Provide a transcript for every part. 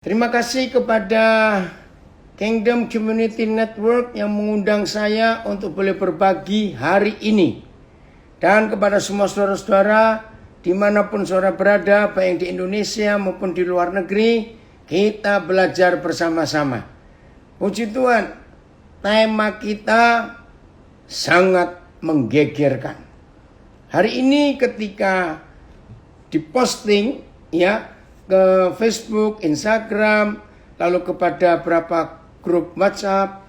Terima kasih kepada Kingdom Community Network yang mengundang saya untuk boleh berbagi hari ini. Dan kepada semua saudara-saudara dimanapun saudara berada, baik di Indonesia maupun di luar negeri, kita belajar bersama-sama. Puji Tuhan, tema kita sangat menggegerkan. Hari ini ketika diposting ke Facebook, Instagram, lalu kepada beberapa grup WhatsApp,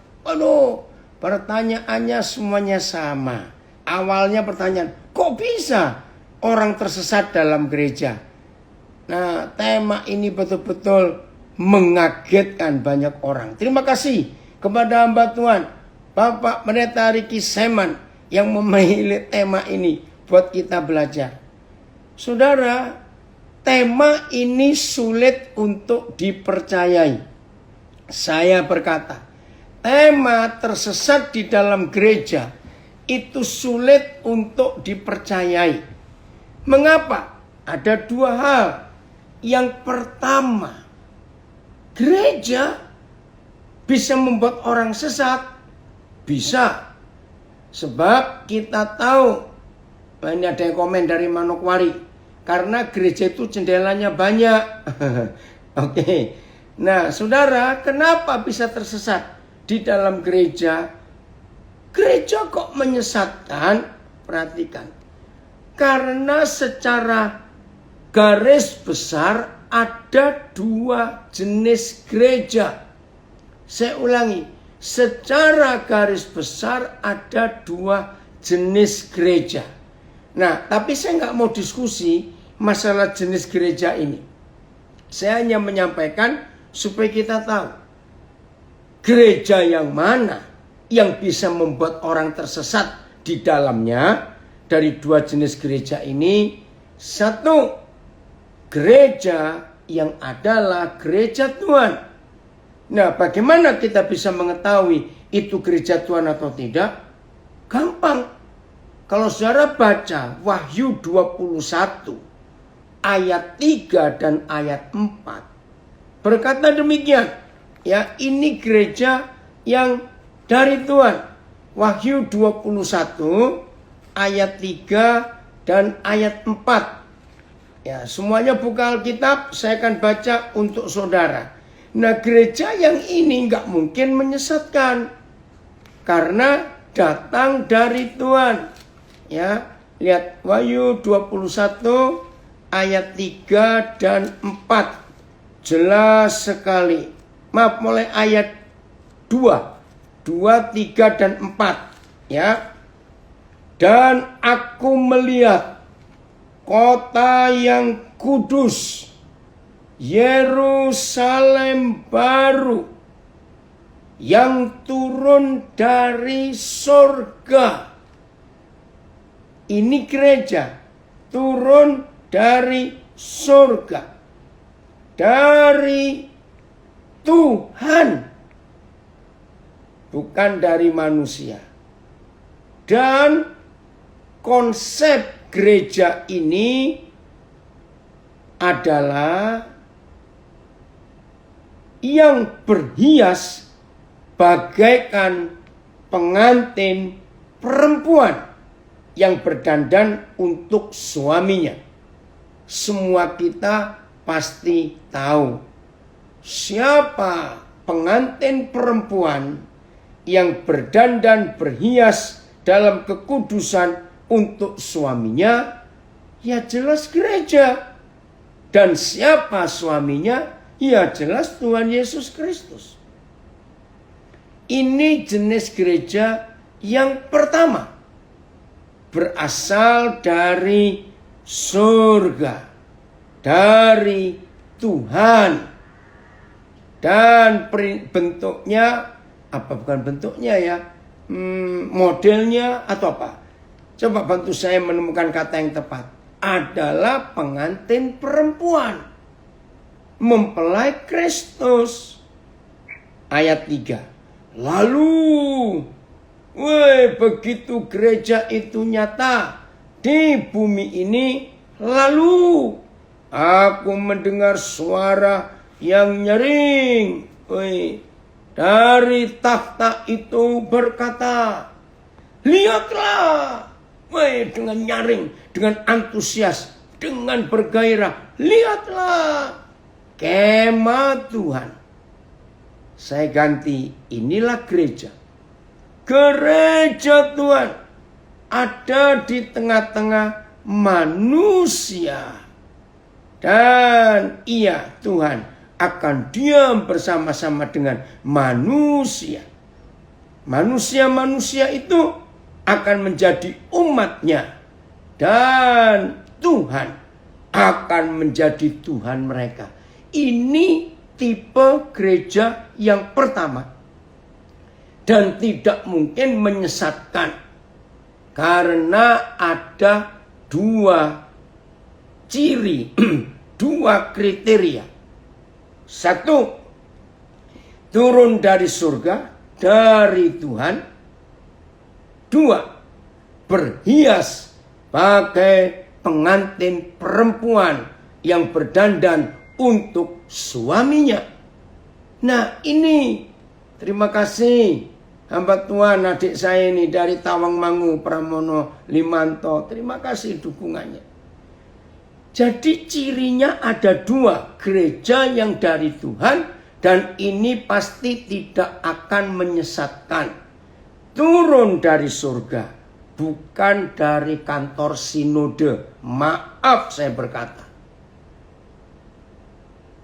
pertanyaannya semuanya sama. Awalnya pertanyaan, kok bisa orang tersesat dalam gereja? Nah, tema ini betul-betul mengagetkan banyak orang. Terima kasih kepada hamba Tuhan, Bapak Pendeta Ricky Seman, yang memilih tema ini buat kita belajar. Saudara, tema ini sulit untuk dipercayai. Saya berkata, tema tersesat di dalam gereja itu sulit untuk dipercayai. Mengapa? Ada dua hal. Yang pertama, gereja bisa membuat orang sesat. Bisa. Sebab kita tahu, ini ada yang komen dari Manokwari, karena gereja itu jendelanya banyak. Oke. Nah, saudara, kenapa bisa tersesat di dalam gereja? Gereja kok menyesatkan? Perhatikan. Karena secara garis besar ada dua jenis gereja. Saya ulangi. Secara garis besar ada dua jenis gereja. Nah, tapi saya nggak mau diskusi masalah jenis gereja ini. Saya hanya menyampaikan supaya kita tahu gereja yang mana yang bisa membuat orang tersesat di dalamnya. Dari dua jenis gereja ini, satu, gereja yang adalah gereja Tuhan. Nah, bagaimana kita bisa mengetahui itu gereja Tuhan atau tidak? Gampang. Kalau saudara baca Wahyu 21 ayat 3 dan ayat 4, berkata demikian, ini gereja yang dari Tuhan. Wahyu 21 ayat 3 dan ayat 4. Semuanya buka Alkitab, saya akan baca untuk saudara. Nah, gereja yang ini nggak mungkin menyesatkan karena datang dari Tuhan. Lihat Wahyu 21 ayat 3 dan 4. Jelas sekali. Maaf, mulai ayat 2, 3 dan 4. Dan aku melihat kota yang kudus, Yerusalem baru, yang turun dari surga. Ini gereja turun dari surga, dari Tuhan, bukan dari manusia. Dan konsep gereja ini adalah yang berhias bagaikan pengantin perempuan yang berdandan untuk suaminya. Semua kita pasti tahu siapa pengantin perempuan yang berdandan berhias dalam kekudusan untuk suaminya. Ya jelas gereja. Dan siapa suaminya? Ya jelas Tuhan Yesus Kristus. Ini jenis gereja yang pertama, berasal dari surga, dari Tuhan. Dan bentuknya, bukan bentuknya modelnya atau apa? Coba bantu saya menemukan kata yang tepat. Adalah pengantin perempuan, mempelai Kristus. Ayat 3. Lalu, begitu gereja itu nyata di bumi ini, lalu aku mendengar suara yang nyaring dari takhta itu berkata, lihatlah. Dengan nyaring, dengan antusias, dengan bergairah, lihatlah kemah Tuhan. Saya ganti, inilah gereja. Gereja Tuhan ada di tengah-tengah manusia. Dan ia, Tuhan, akan diam bersama-sama dengan manusia. Manusia-manusia itu akan menjadi umatnya. Dan Tuhan akan menjadi Tuhan mereka. Ini tipe gereja yang pertama. Dan tidak mungkin menyesatkan. Karena ada dua ciri, dua kriteria. Satu, turun dari surga, dari Tuhan. Dua, berhias pakai pengantin perempuan yang berdandan untuk suaminya. Nah ini, terima kasih hamba Tuhan adik saya ini dari Tawangmangu, Pramono Limanto. Terima kasih dukungannya. Jadi cirinya ada dua, gereja yang dari Tuhan dan ini pasti tidak akan menyesatkan. Turun dari surga, bukan dari kantor sinode. Maaf saya berkata.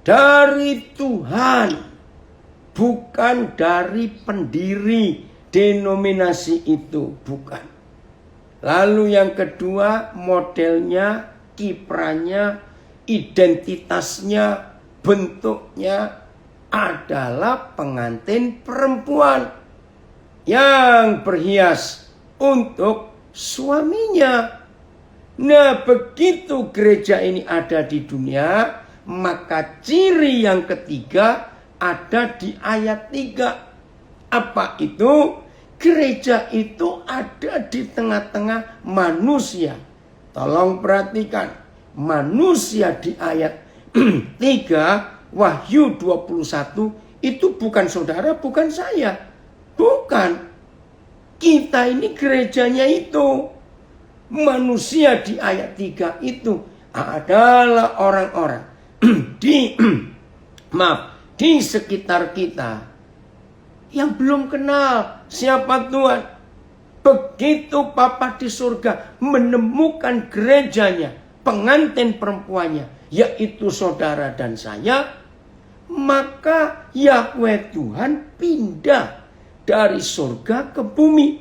Dari Tuhan, bukan dari pendiri denominasi itu, bukan. Lalu yang kedua, modelnya, kiprahnya, identitasnya, bentuknya adalah pengantin perempuan yang berhias untuk suaminya. Nah, begitu gereja ini ada di dunia, maka ciri yang ketiga ada di ayat 3. Apa itu? Gereja itu ada di tengah-tengah manusia. Tolong perhatikan, manusia di ayat 3 Wahyu 21 itu bukan saudara, bukan saya. Bukan. Kita ini gerejanya itu. Manusia di ayat 3 itu adalah orang-orang di sekitar kita yang belum kenal siapa Tuhan. Begitu Bapa di surga menemukan gerejanya, pengantin perempuannya, yaitu saudara dan saya, maka Yahweh Tuhan pindah dari surga ke bumi.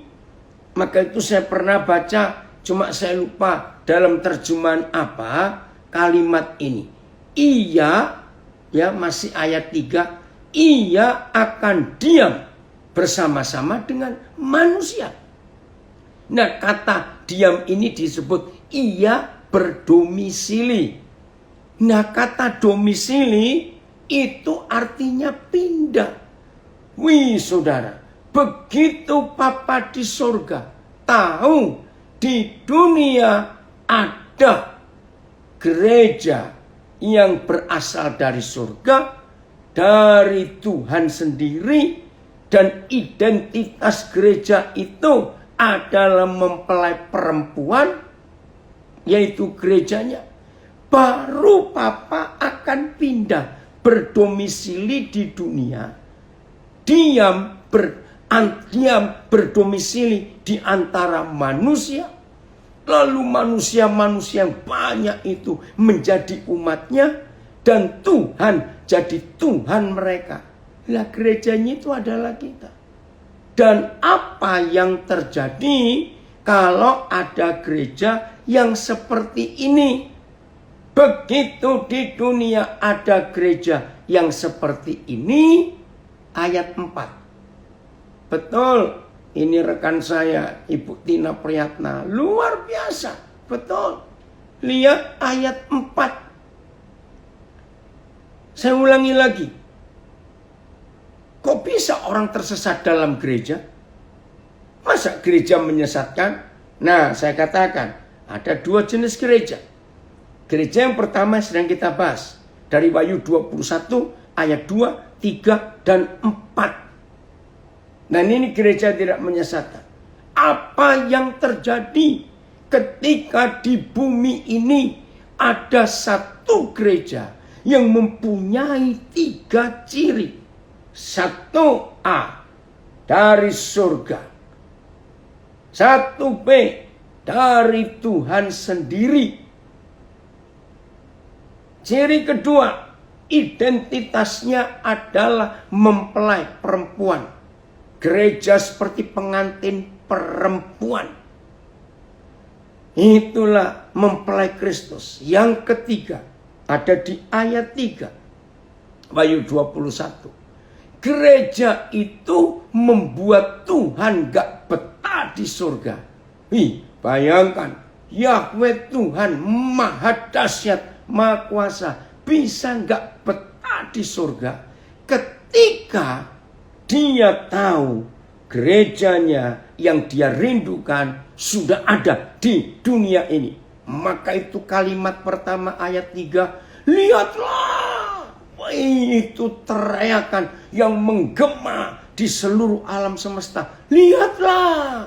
Maka itu saya pernah baca, cuma saya lupa dalam terjemahan apa kalimat ini. Ia, ya masih ayat 3, ia akan diam bersama-sama dengan manusia. Nah, kata diam ini disebut ia berdomisili. Nah, kata domisili itu artinya pindah. Wih, saudara, begitu Bapa di surga tahu di dunia ada gereja yang berasal dari surga, dari Tuhan sendiri, dan identitas gereja itu adalah mempelai perempuan, yaitu gerejanya, baru Bapa akan pindah berdomisili di dunia, diam berdomisili di antara manusia, lalu manusia-manusia yang banyak itu menjadi umatnya, dan Tuhan jadi Tuhan mereka. Lah, gerejanya itu adalah kita. Dan apa yang terjadi kalau ada gereja yang seperti ini? Begitu di dunia ada gereja yang seperti ini, ayat 4. Betul, ini rekan saya, Ibu Tina Priyatna, luar biasa. Betul. Lihat ayat 4. Saya ulangi lagi. Kok bisa orang tersesat dalam gereja? Masa gereja menyesatkan? Nah, saya katakan, ada dua jenis gereja. Gereja yang pertama sedang kita bahas. Dari Wahyu 21 ayat 2, 3, dan 4. Dan ini gereja tidak menyesatkan. Apa yang terjadi ketika di bumi ini ada satu gereja yang mempunyai 3 ciri. 1A, dari surga. 1B, dari Tuhan sendiri. Ciri kedua, identitasnya adalah mempelai perempuan. Gereja seperti pengantin perempuan. Itulah mempelai Kristus. Yang ketiga, ada di ayat 3. Wahyu 21. Gereja itu membuat Tuhan gak betah di surga. Bayangkan, Yahweh Tuhan maha dahsyat, maha kuasa, bisa gak betah di surga ketika dia tahu gerejanya yang dia rindukan sudah ada di dunia ini. Maka itu kalimat pertama ayat 3. Lihatlah. Itu teriakan yang menggema di seluruh alam semesta. Lihatlah.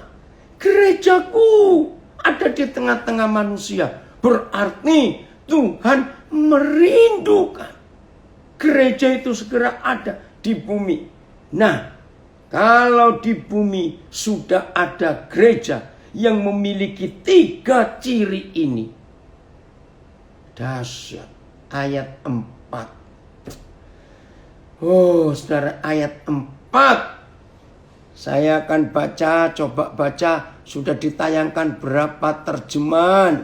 Gerejaku ada di tengah-tengah manusia. Berarti Tuhan merindukan gereja itu segera ada di bumi. Nah, kalau di bumi sudah ada gereja yang memiliki 3 ciri ini, dahsyat. Ayat 4. Oh, saudara, ayat 4. Saya akan baca, coba baca. Sudah ditayangkan berapa terjemahan.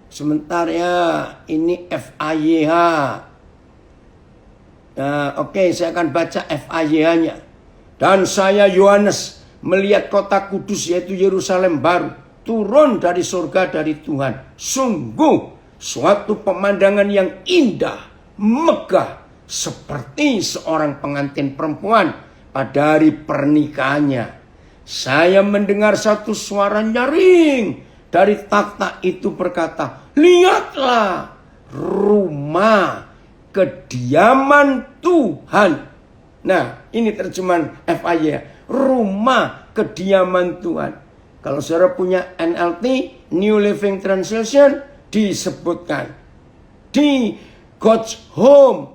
Sebentar ya, ini FAYH. Nah, oke, saya akan baca FAYH-nya. Dan saya Yohanes melihat kota kudus yaitu Yerusalem baru turun dari surga dari Tuhan. Sungguh suatu pemandangan yang indah, megah, seperti seorang pengantin perempuan pada hari pernikahannya. Saya mendengar satu suara nyaring dari takhta itu berkata, lihatlah rumah kediaman Tuhan. Nah, ini terjemahan FAY, rumah kediaman Tuhan. Kalau saudara punya NLT, New Living Translation, disebutkan di God's home,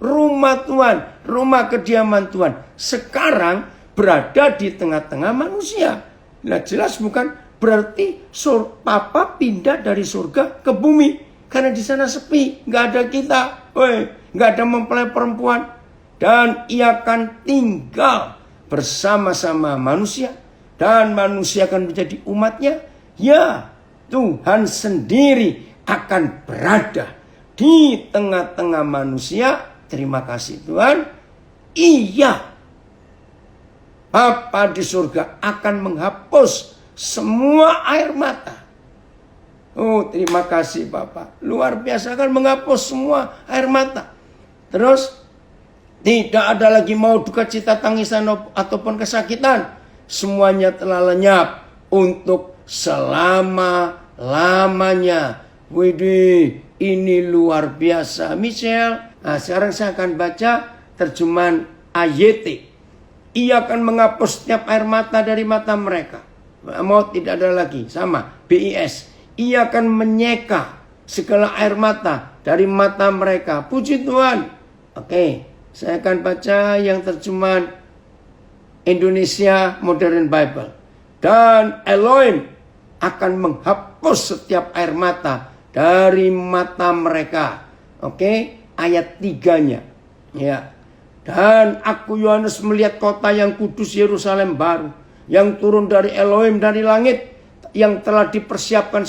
rumah Tuhan, rumah kediaman Tuhan, sekarang berada di tengah-tengah manusia. Nah, jelas bukan berarti Papa pindah dari surga ke bumi. Karena di sana sepi, nggak ada kita, nggak ada mempelai perempuan, dan ia akan tinggal bersama-sama manusia, dan manusia akan menjadi umatnya. Ya, Tuhan sendiri akan berada di tengah-tengah manusia. Terima kasih Tuhan. Iya, Bapa di surga akan menghapus semua air mata. Oh, terima kasih Bapak. Luar biasa, akan menghapus semua air mata. Terus, tidak ada lagi mau duka cita, tangisan ataupun kesakitan. Semuanya telah lenyap untuk selama-lamanya. Widih, ini luar biasa. Michelle, nah sekarang saya akan baca terjemahan AYT. Ia akan menghapus setiap air mata dari mata mereka. Mau tidak ada lagi. Sama, BIS. Ia akan menyeka segala air mata dari mata mereka. Puji Tuhan. Oke, saya akan baca yang terjemahan Indonesia Modern Bible. Dan Elohim akan menghapus setiap air mata dari mata mereka. Oke, ayat 3-nya. Ya. Dan aku Yohanes melihat kota yang kudus Yerusalem baru, yang turun dari Elohim dari langit, yang telah dipersiapkan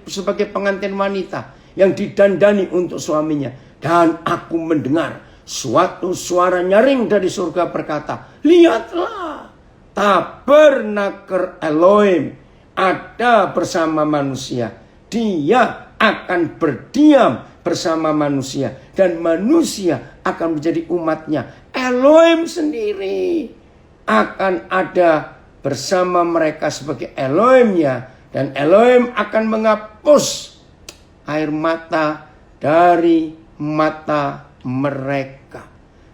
sebagai pengantin wanita yang didandani untuk suaminya. Dan aku mendengar suatu suara nyaring dari surga berkata, lihatlah, tabernakel Elohim ada bersama manusia. Dia akan berdiam bersama manusia, dan manusia akan menjadi umatnya. Elohim sendiri akan ada bersama mereka sebagai Elohimnya, dan Elohim akan menghapus air mata dari mata mereka.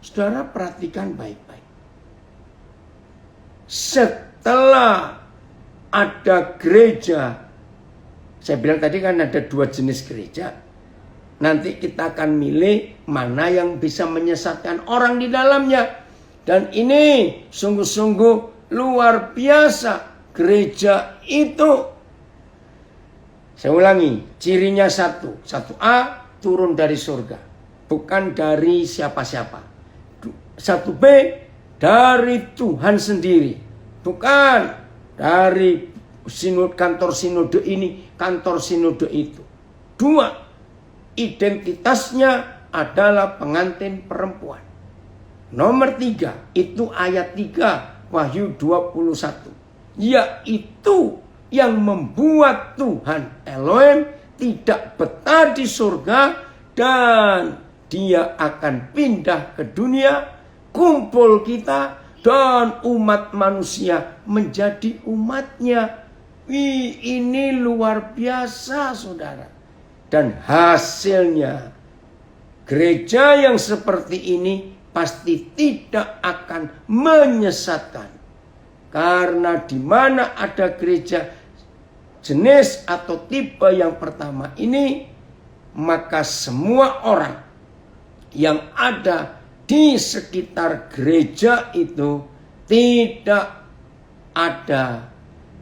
Saudara perhatikan baik-baik. Setelah ada gereja, saya bilang tadi kan ada 2 jenis gereja. Nanti kita akan milih mana yang bisa menyesatkan orang di dalamnya. Dan ini sungguh-sungguh luar biasa. Gereja itu, saya ulangi, cirinya 1A, turun dari surga. Bukan dari siapa-siapa. 1B, dari Tuhan sendiri. Bukan dari kantor sinode ini, kantor sinode itu. 2, identitasnya adalah pengantin perempuan. Nomor 3, itu ayat 3 Wahyu 21. Yaitu yang membuat Tuhan Elohim tidak betah di surga dan dia akan pindah ke dunia, kumpul kita dan umat manusia menjadi umatnya. Ini luar biasa, saudara. Dan hasilnya gereja yang seperti ini pasti tidak akan menyesatkan. Karena di mana ada gereja jenis atau tipe yang pertama ini, maka semua orang yang ada di sekitar gereja itu tidak ada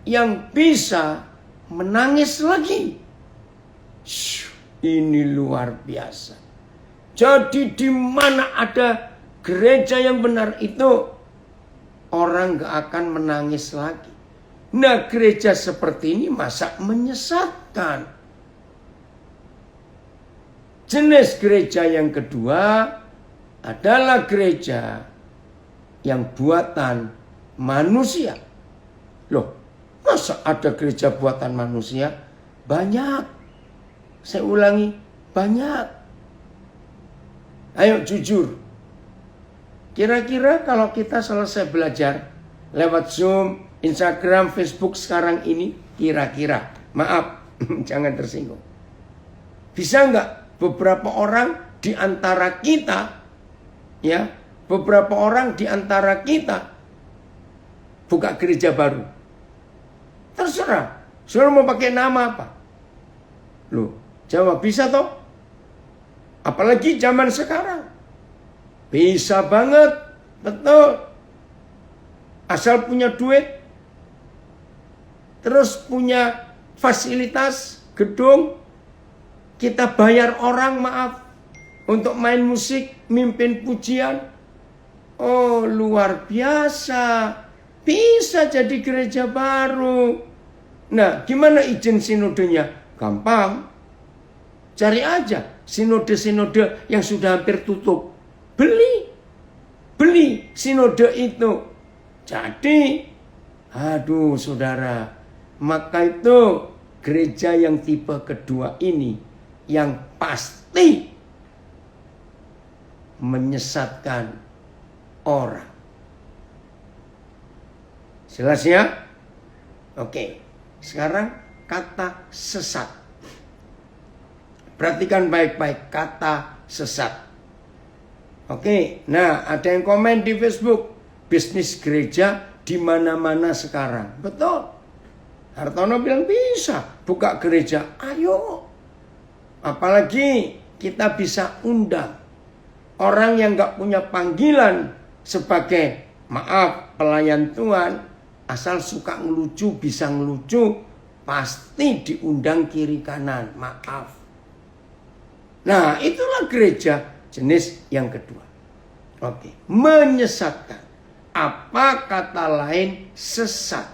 yang bisa menangis lagi. Ini luar biasa. Jadi di mana ada gereja yang benar itu, orang gak akan menangis lagi. Nah, gereja seperti ini masa menyesatkan. Jenis gereja yang kedua adalah gereja yang buatan manusia. Loh, masa ada gereja buatan manusia? Banyak. Saya ulangi, banyak. Ayo jujur. Kira-kira kalau kita selesai belajar lewat Zoom, Instagram, Facebook sekarang ini, kira-kira, maaf, jangan tersinggung. Bisa nggak beberapa orang di antara kita, ya, beberapa orang di antara kita buka gereja baru? Terserah, saudara mau pakai nama apa? Loh, jawab bisa toh? Apalagi zaman sekarang. Bisa banget, betul. Asal punya duit, terus punya fasilitas, gedung, kita bayar orang, maaf, untuk main musik, mimpin pujian. Oh, luar biasa. Bisa jadi gereja baru. Nah, gimana izin sinodenya? Gampang. Cari aja sinode-sinode yang sudah hampir tutup. Beli sinode itu. Jadi, aduh saudara, maka itu gereja yang tipe kedua ini yang pasti menyesatkan orang. Jelas ya? Oke, sekarang kata sesat. Perhatikan baik-baik kata sesat. Oke, nah ada yang komen di Facebook, bisnis gereja di mana-mana sekarang. Betul. Hartono bilang bisa buka gereja. Ayo. Apalagi kita bisa undang orang yang gak punya panggilan sebagai, maaf, pelayan Tuhan, asal suka ngelucu, bisa ngelucu, pasti diundang kiri kanan. Maaf. Nah, itulah gereja jenis yang kedua. Oke, menyesatkan. Apa kata lain sesat?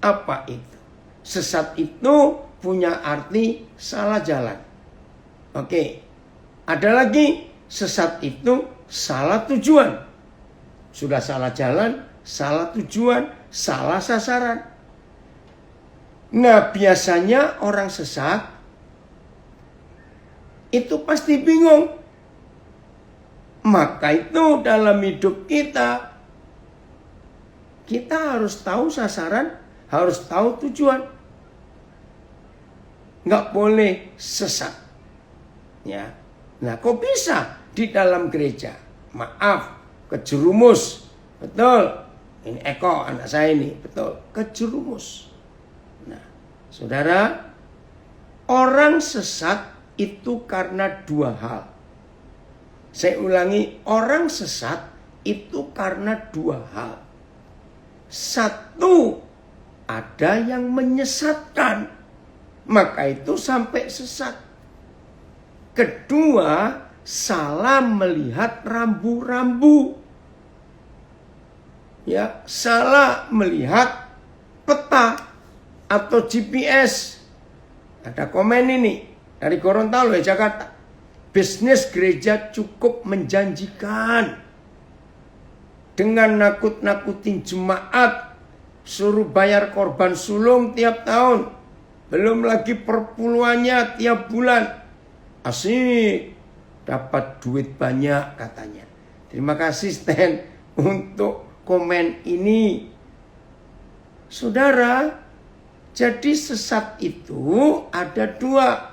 Apa itu? Sesat itu punya arti salah jalan. Oke, ada lagi sesat itu salah tujuan. Sudah salah jalan, salah tujuan, salah sasaran. Nah, biasanya orang sesat itu pasti bingung. Maka itu dalam hidup kita harus tahu sasaran, harus tahu tujuan. Nggak boleh sesat. Ya. Nah, kok bisa di dalam gereja. Maaf, kejerumus. Betul. Ini Eko, anak saya ini. Betul, kejerumus. Nah, saudara, orang sesat itu karena dua hal. Saya ulangi, orang sesat itu karena dua hal. Satu, ada yang menyesatkan, maka itu sampai sesat. Kedua, salah melihat rambu-rambu. Ya, salah melihat peta atau GPS. Ada komen ini dari Gorontalo, Jakarta. Bisnis gereja cukup menjanjikan. Dengan nakut-nakutin jemaat, suruh bayar korban sulung tiap tahun. Belum lagi perpuluhannya tiap bulan. Asik, dapat duit banyak katanya. Terima kasih Stan untuk komen ini. Saudara, jadi sesat itu ada dua.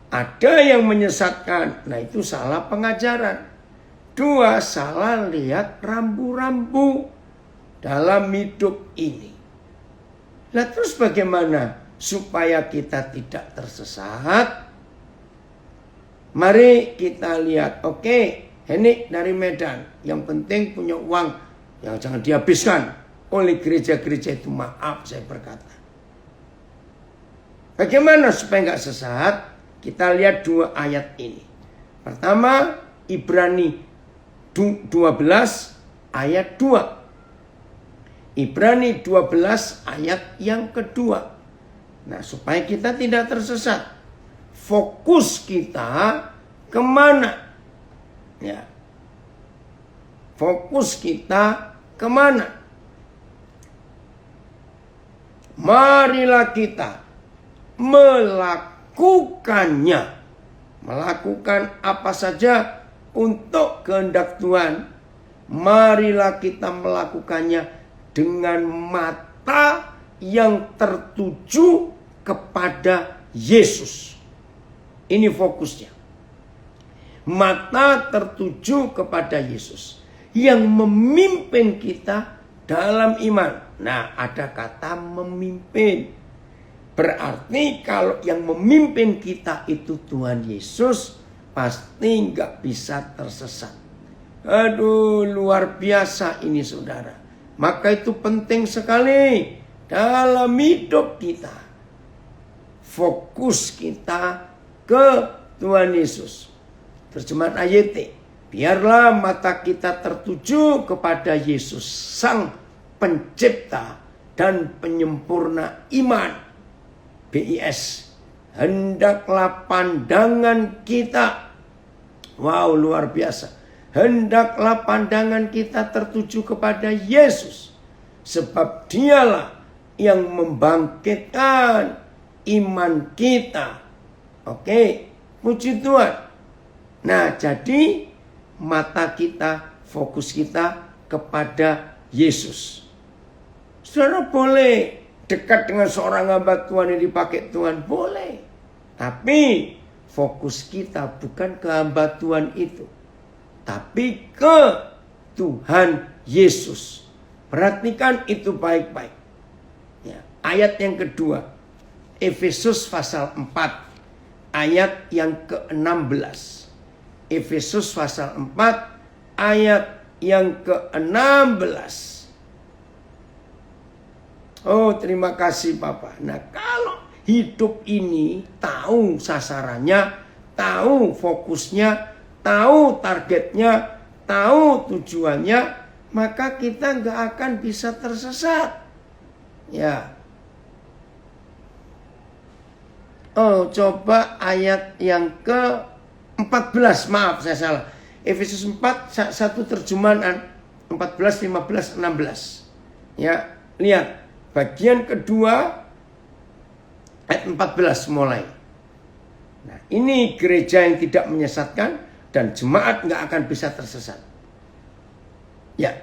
Ada yang menyesatkan, nah itu salah pengajaran. Dua, salah lihat rambu-rambu dalam hidup ini. Nah terus bagaimana supaya kita tidak tersesat? Mari kita lihat, oke, Henik dari Medan. Yang penting punya uang yang jangan dihabiskan oleh gereja-gereja itu. Maaf saya berkata. Bagaimana supaya nggak sesat? Kita lihat dua ayat ini. Pertama, Ibrani 12 ayat 2. Ibrani 12 ayat yang kedua. Nah, supaya kita tidak tersesat. Fokus kita kemana? Ya. Fokus kita kemana? Marilah kita melakukannya. Melakukan apa saja untuk kehendak Tuhan. Marilah kita melakukannya dengan mata yang tertuju kepada Yesus. Ini fokusnya. Mata tertuju kepada Yesus yang memimpin kita dalam iman. Nah, ada kata memimpin. Berarti kalau yang memimpin kita itu Tuhan Yesus, pasti nggak bisa tersesat. Aduh, luar biasa ini saudara. Maka itu penting sekali dalam hidup kita. Fokus kita ke Tuhan Yesus. Terjemahan ayat, biarlah mata kita tertuju kepada Yesus, Sang Pencipta dan Penyempurna iman. BIS, hendaklah pandangan kita, wow luar biasa, hendaklah pandangan kita tertuju kepada Yesus, sebab dialah yang membangkitkan iman kita. Oke, puji Tuhan. Nah, jadi mata kita, fokus kita kepada Yesus. Saudara boleh dekat dengan seorang hamba Tuhan yang dipakai Tuhan, boleh. Tapi fokus kita bukan ke hamba Tuhan itu, tapi ke Tuhan Yesus. Perhatikan itu baik-baik. Ya, ayat yang kedua, Efesus pasal 4, ayat yang ke-16. Efesus pasal 4, ayat yang ke-16. Oh, terima kasih Bapak. Nah, kalau hidup ini tahu sasarannya, tahu fokusnya, tahu targetnya, tahu tujuannya, maka kita nggak akan bisa tersesat. Ya. Oh, coba ayat yang ke-14. Maaf, saya salah. Efesus 4, satu terjemahan 14, 15, 16. Ya, lihat. Bagian kedua ayat 14 mulai. Nah, ini gereja yang tidak menyesatkan dan jemaat nggak akan bisa tersesat. Ya,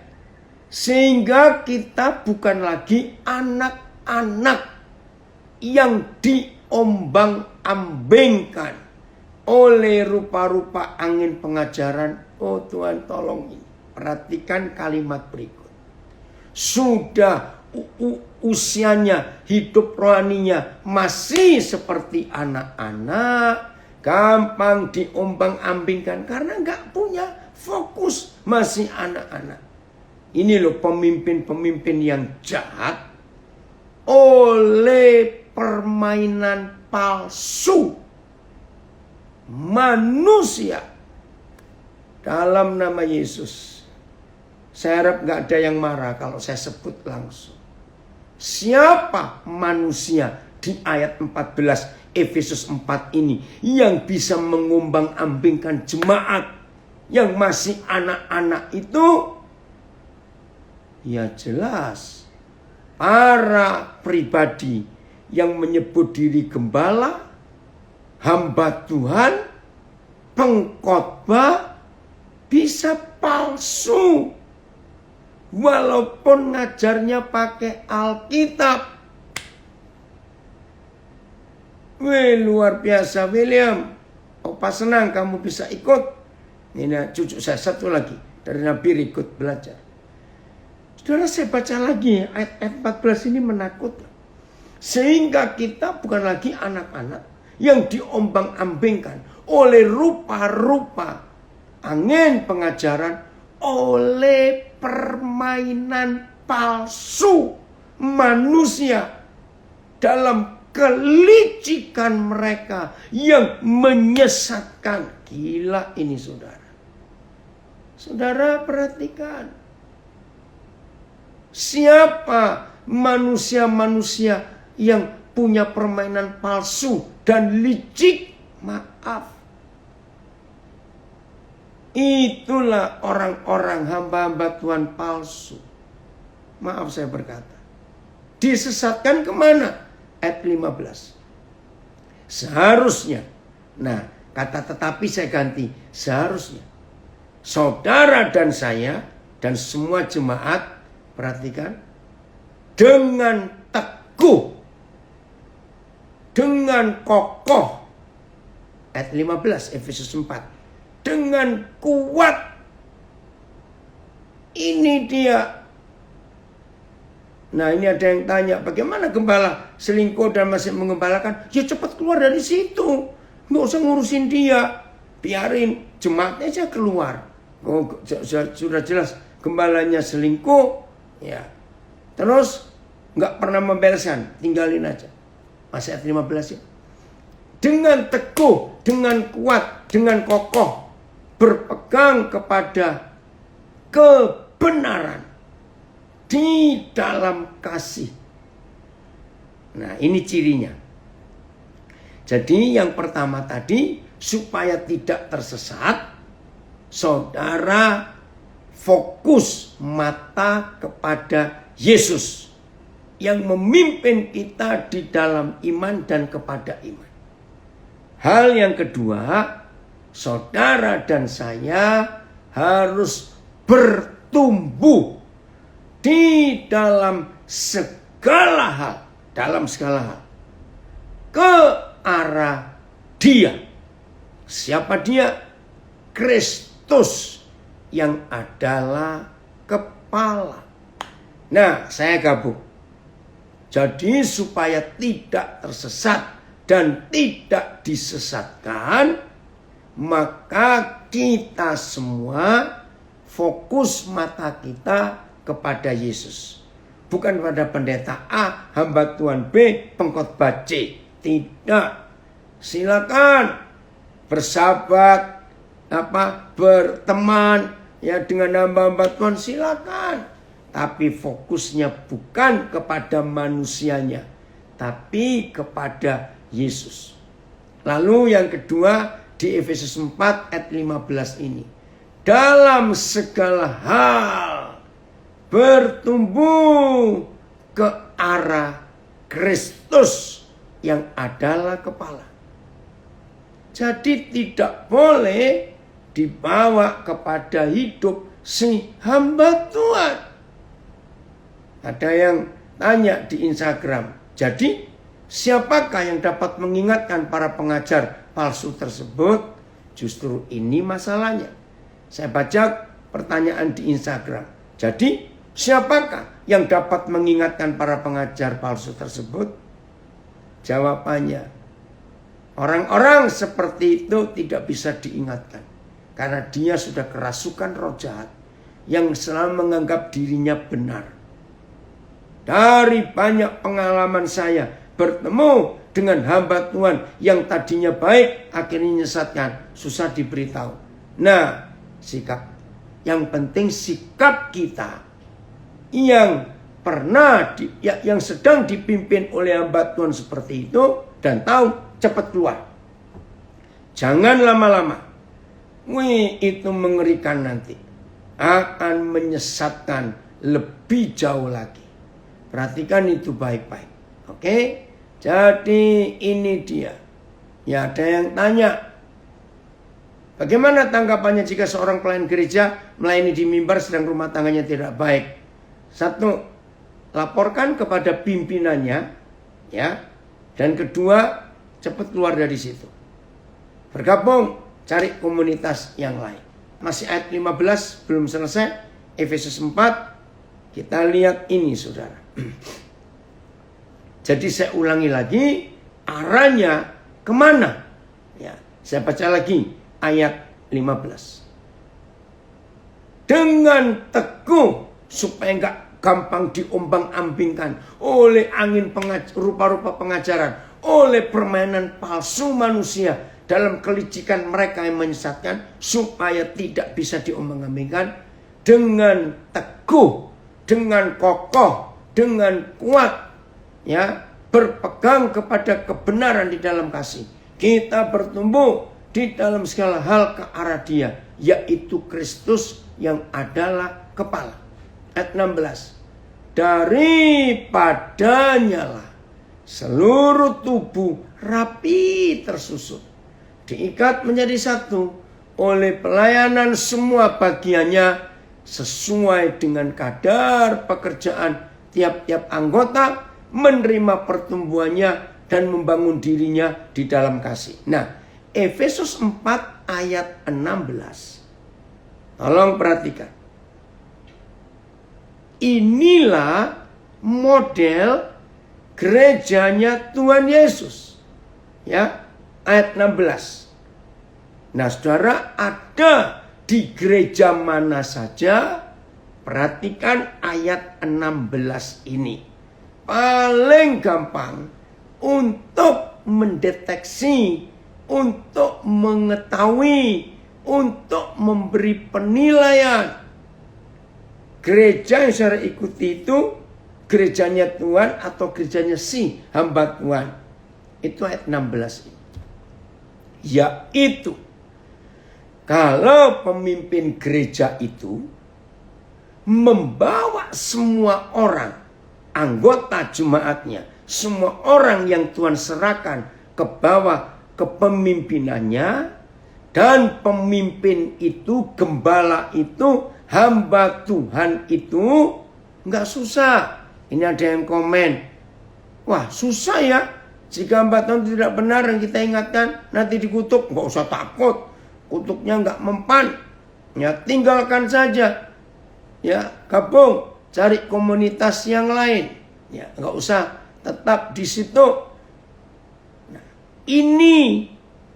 sehingga kita bukan lagi anak-anak yang diombang-ambingkan oleh rupa-rupa angin pengajaran. Oh Tuhan, tolong ini. Perhatikan kalimat berikut. Sudah usianya, hidup rohaninya masih seperti anak-anak, gampang diombang-ambingkan karena nggak punya fokus, masih anak-anak. Ini loh pemimpin-pemimpin yang jahat oleh permainan palsu manusia dalam nama Yesus. Saya harap nggak ada yang marah kalau saya sebut langsung. Siapa manusia di ayat 14 Efesus 4 ini yang bisa mengombang-ambingkan jemaat yang masih anak-anak itu? Ya jelas, para pribadi yang menyebut diri gembala, hamba Tuhan, pengkhotbah bisa palsu. Walaupun ngajarnya pakai Alkitab. Wih, luar biasa William. Opa senang kamu bisa ikut. Ini cucu saya satu lagi dari Nabi ikut belajar. Saudara, saya baca lagi ayat 14 ini menakutkan. Sehingga kita bukan lagi anak-anak yang diombang-ambingkan oleh rupa-rupa angin pengajaran, oleh permainan palsu manusia dalam kelicikan mereka yang menyesatkan. Gila ini saudara. Saudara perhatikan. Siapa manusia-manusia yang punya permainan palsu dan licik? Maaf. Itulah orang-orang hamba-hamba Tuhan palsu. Maaf saya berkata. Disesatkan kemana? Ayat 15. Seharusnya. Nah, kata tetapi saya ganti. Seharusnya. Saudara dan saya dan semua jemaat, perhatikan. Dengan teguh. Dengan kokoh. Ayat 15 Efesus 4. Dengan kuat. Ini dia. Nah ini ada yang tanya, bagaimana gembala selingkuh dan masih mengembalakan? Ya cepat keluar dari situ. Nggak usah ngurusin dia. Biarin jemaatnya aja keluar. Oh, sudah jelas gembalanya selingkuh. Ya. Terus nggak pernah membereskan. Tinggalin aja. Masih ayat 15 ya. Dengan teguh, dengan kuat, dengan kokoh. Berpegang kepada kebenaran di dalam kasih. Nah ini cirinya. Jadi yang pertama tadi, supaya tidak tersesat, saudara fokus mata kepada Yesus yang memimpin kita di dalam iman dan kepada iman. Hal yang kedua, saudara dan saya harus bertumbuh di dalam segala hal. Dalam segala hal. Ke arah Dia. Siapa Dia? Kristus yang adalah kepala. Nah, saya gabung. Jadi supaya tidak tersesat dan tidak disesatkan, maka kita semua fokus mata kita kepada Yesus. Bukan pada pendeta A, hamba Tuhan B, pengkhotbah C. Tidak. Silakan bersahabat, berteman ya dengan hamba-hamba Tuhan, silakan. Tapi fokusnya bukan kepada manusianya, tapi kepada Yesus. Lalu yang kedua, di Efesus 4 ayat 15 ini. Dalam segala hal bertumbuh ke arah Kristus yang adalah kepala. Jadi tidak boleh dibawa kepada hidup si hamba Tuhan. Ada yang tanya di Instagram. Jadi Siapakah yang dapat mengingatkan para pengajar palsu tersebut? Justru ini masalahnya. Saya baca pertanyaan di Instagram. Jadi, siapakah yang dapat mengingatkan para pengajar palsu tersebut? Jawabannya, orang-orang seperti itu tidak bisa diingatkan. Karena dia sudah kerasukan roh jahat yang selalu menganggap dirinya benar. Dari banyak pengalaman saya bertemu dengan hamba Tuhan yang tadinya baik, akhirnya menyesatkan, susah diberitahu. Nah, sikap. Yang penting sikap kita yang yang sedang dipimpin oleh hamba Tuhan seperti itu dan tahu, cepat keluar. Jangan lama-lama. Itu mengerikan nanti. Akan menyesatkan lebih jauh lagi. Perhatikan itu baik-baik. Oke? Jadi ini dia. Ya, ada yang tanya, bagaimana tanggapannya jika seorang pelayan gereja melayani di mimbar sedang rumah tangganya tidak baik? Satu, laporkan kepada pimpinannya, ya. Dan kedua, cepat keluar dari situ. Bergabung, cari komunitas yang lain. Masih ayat 15, belum selesai. Efesus 4, kita lihat ini, saudara. Jadi saya ulangi lagi, arahnya kemana? Ya, saya baca lagi ayat 15. Dengan teguh supaya enggak gampang diombang-ambingkan oleh angin rupa-rupa pengajaran, oleh permainan palsu manusia dalam kelicikan mereka yang menyesatkan, supaya tidak bisa diombang-ambingkan. Dengan teguh, dengan kokoh, dengan kuat, ya, berpegang kepada kebenaran di dalam kasih, kita bertumbuh di dalam segala hal ke arah Dia, yaitu Kristus yang adalah kepala. Ayat 16. Daripadanya lah seluruh tubuh rapi tersusun, diikat menjadi satu oleh pelayanan semua bagiannya sesuai dengan kadar pekerjaan tiap-tiap anggota, menerima pertumbuhannya dan membangun dirinya di dalam kasih. Nah, Efesus 4 ayat 16. Tolong perhatikan. Inilah model gerejanya Tuhan Yesus. Ya, ayat 16. Nah, saudara, ada di gereja mana saja, perhatikan ayat 16 ini. Paling gampang untuk mendeteksi, untuk mengetahui, untuk memberi penilaian. Gereja yang saya ikuti itu gerejanya Tuhan atau gerejanya si hamba Tuhan. Itu ayat 16 ini. Yaitu, kalau pemimpin gereja itu membawa semua orang, anggota jemaatnya, semua orang yang Tuhan serahkan ke bawah kepemimpinannya, dan pemimpin itu, gembala itu, hamba Tuhan itu, nggak susah. Ini ada yang komen, wah susah ya, jika hamba Tuhan tidak benar yang kita ingatkan, nanti dikutuk. Nggak usah takut, kutuknya nggak mempan, ya tinggalkan saja, ya gabung, cari komunitas yang lain, ya nggak usah tetap di situ. Nah, ini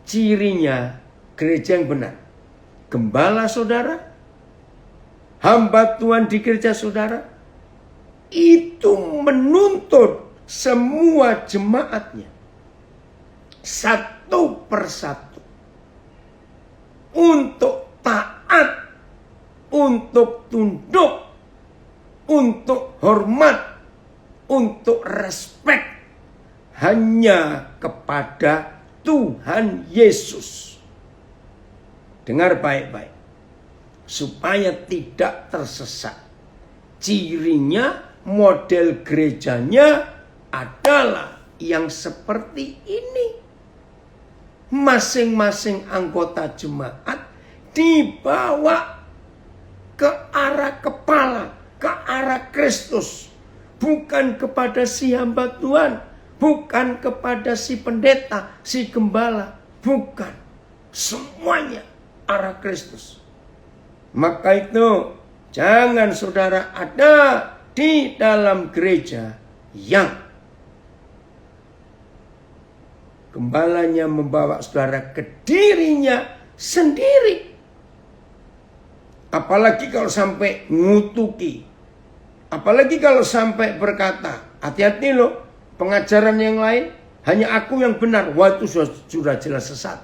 cirinya gereja yang benar. Gembala saudara, hamba Tuhan di gereja saudara, itu menuntut semua jemaatnya satu persatu untuk taat, untuk tunduk, untuk hormat, untuk respek hanya kepada Tuhan Yesus. Dengar baik-baik, supaya tidak tersesat. Cirinya, model gerejanya adalah yang seperti ini. Masing-masing anggota jemaat dibawa ke arah kepala, ke arah Kristus. Bukan kepada si hamba Tuhan, bukan kepada si pendeta, si gembala, bukan. Semuanya arah Kristus. Maka itu jangan saudara ada di dalam gereja yang gembalanya membawa saudara ke dirinya sendiri. Apalagi kalau sampai ngutuki. Apalagi kalau sampai berkata, hati-hati loh, pengajaran yang lain hanya aku yang benar. Wah, itu sudah jelas sesat.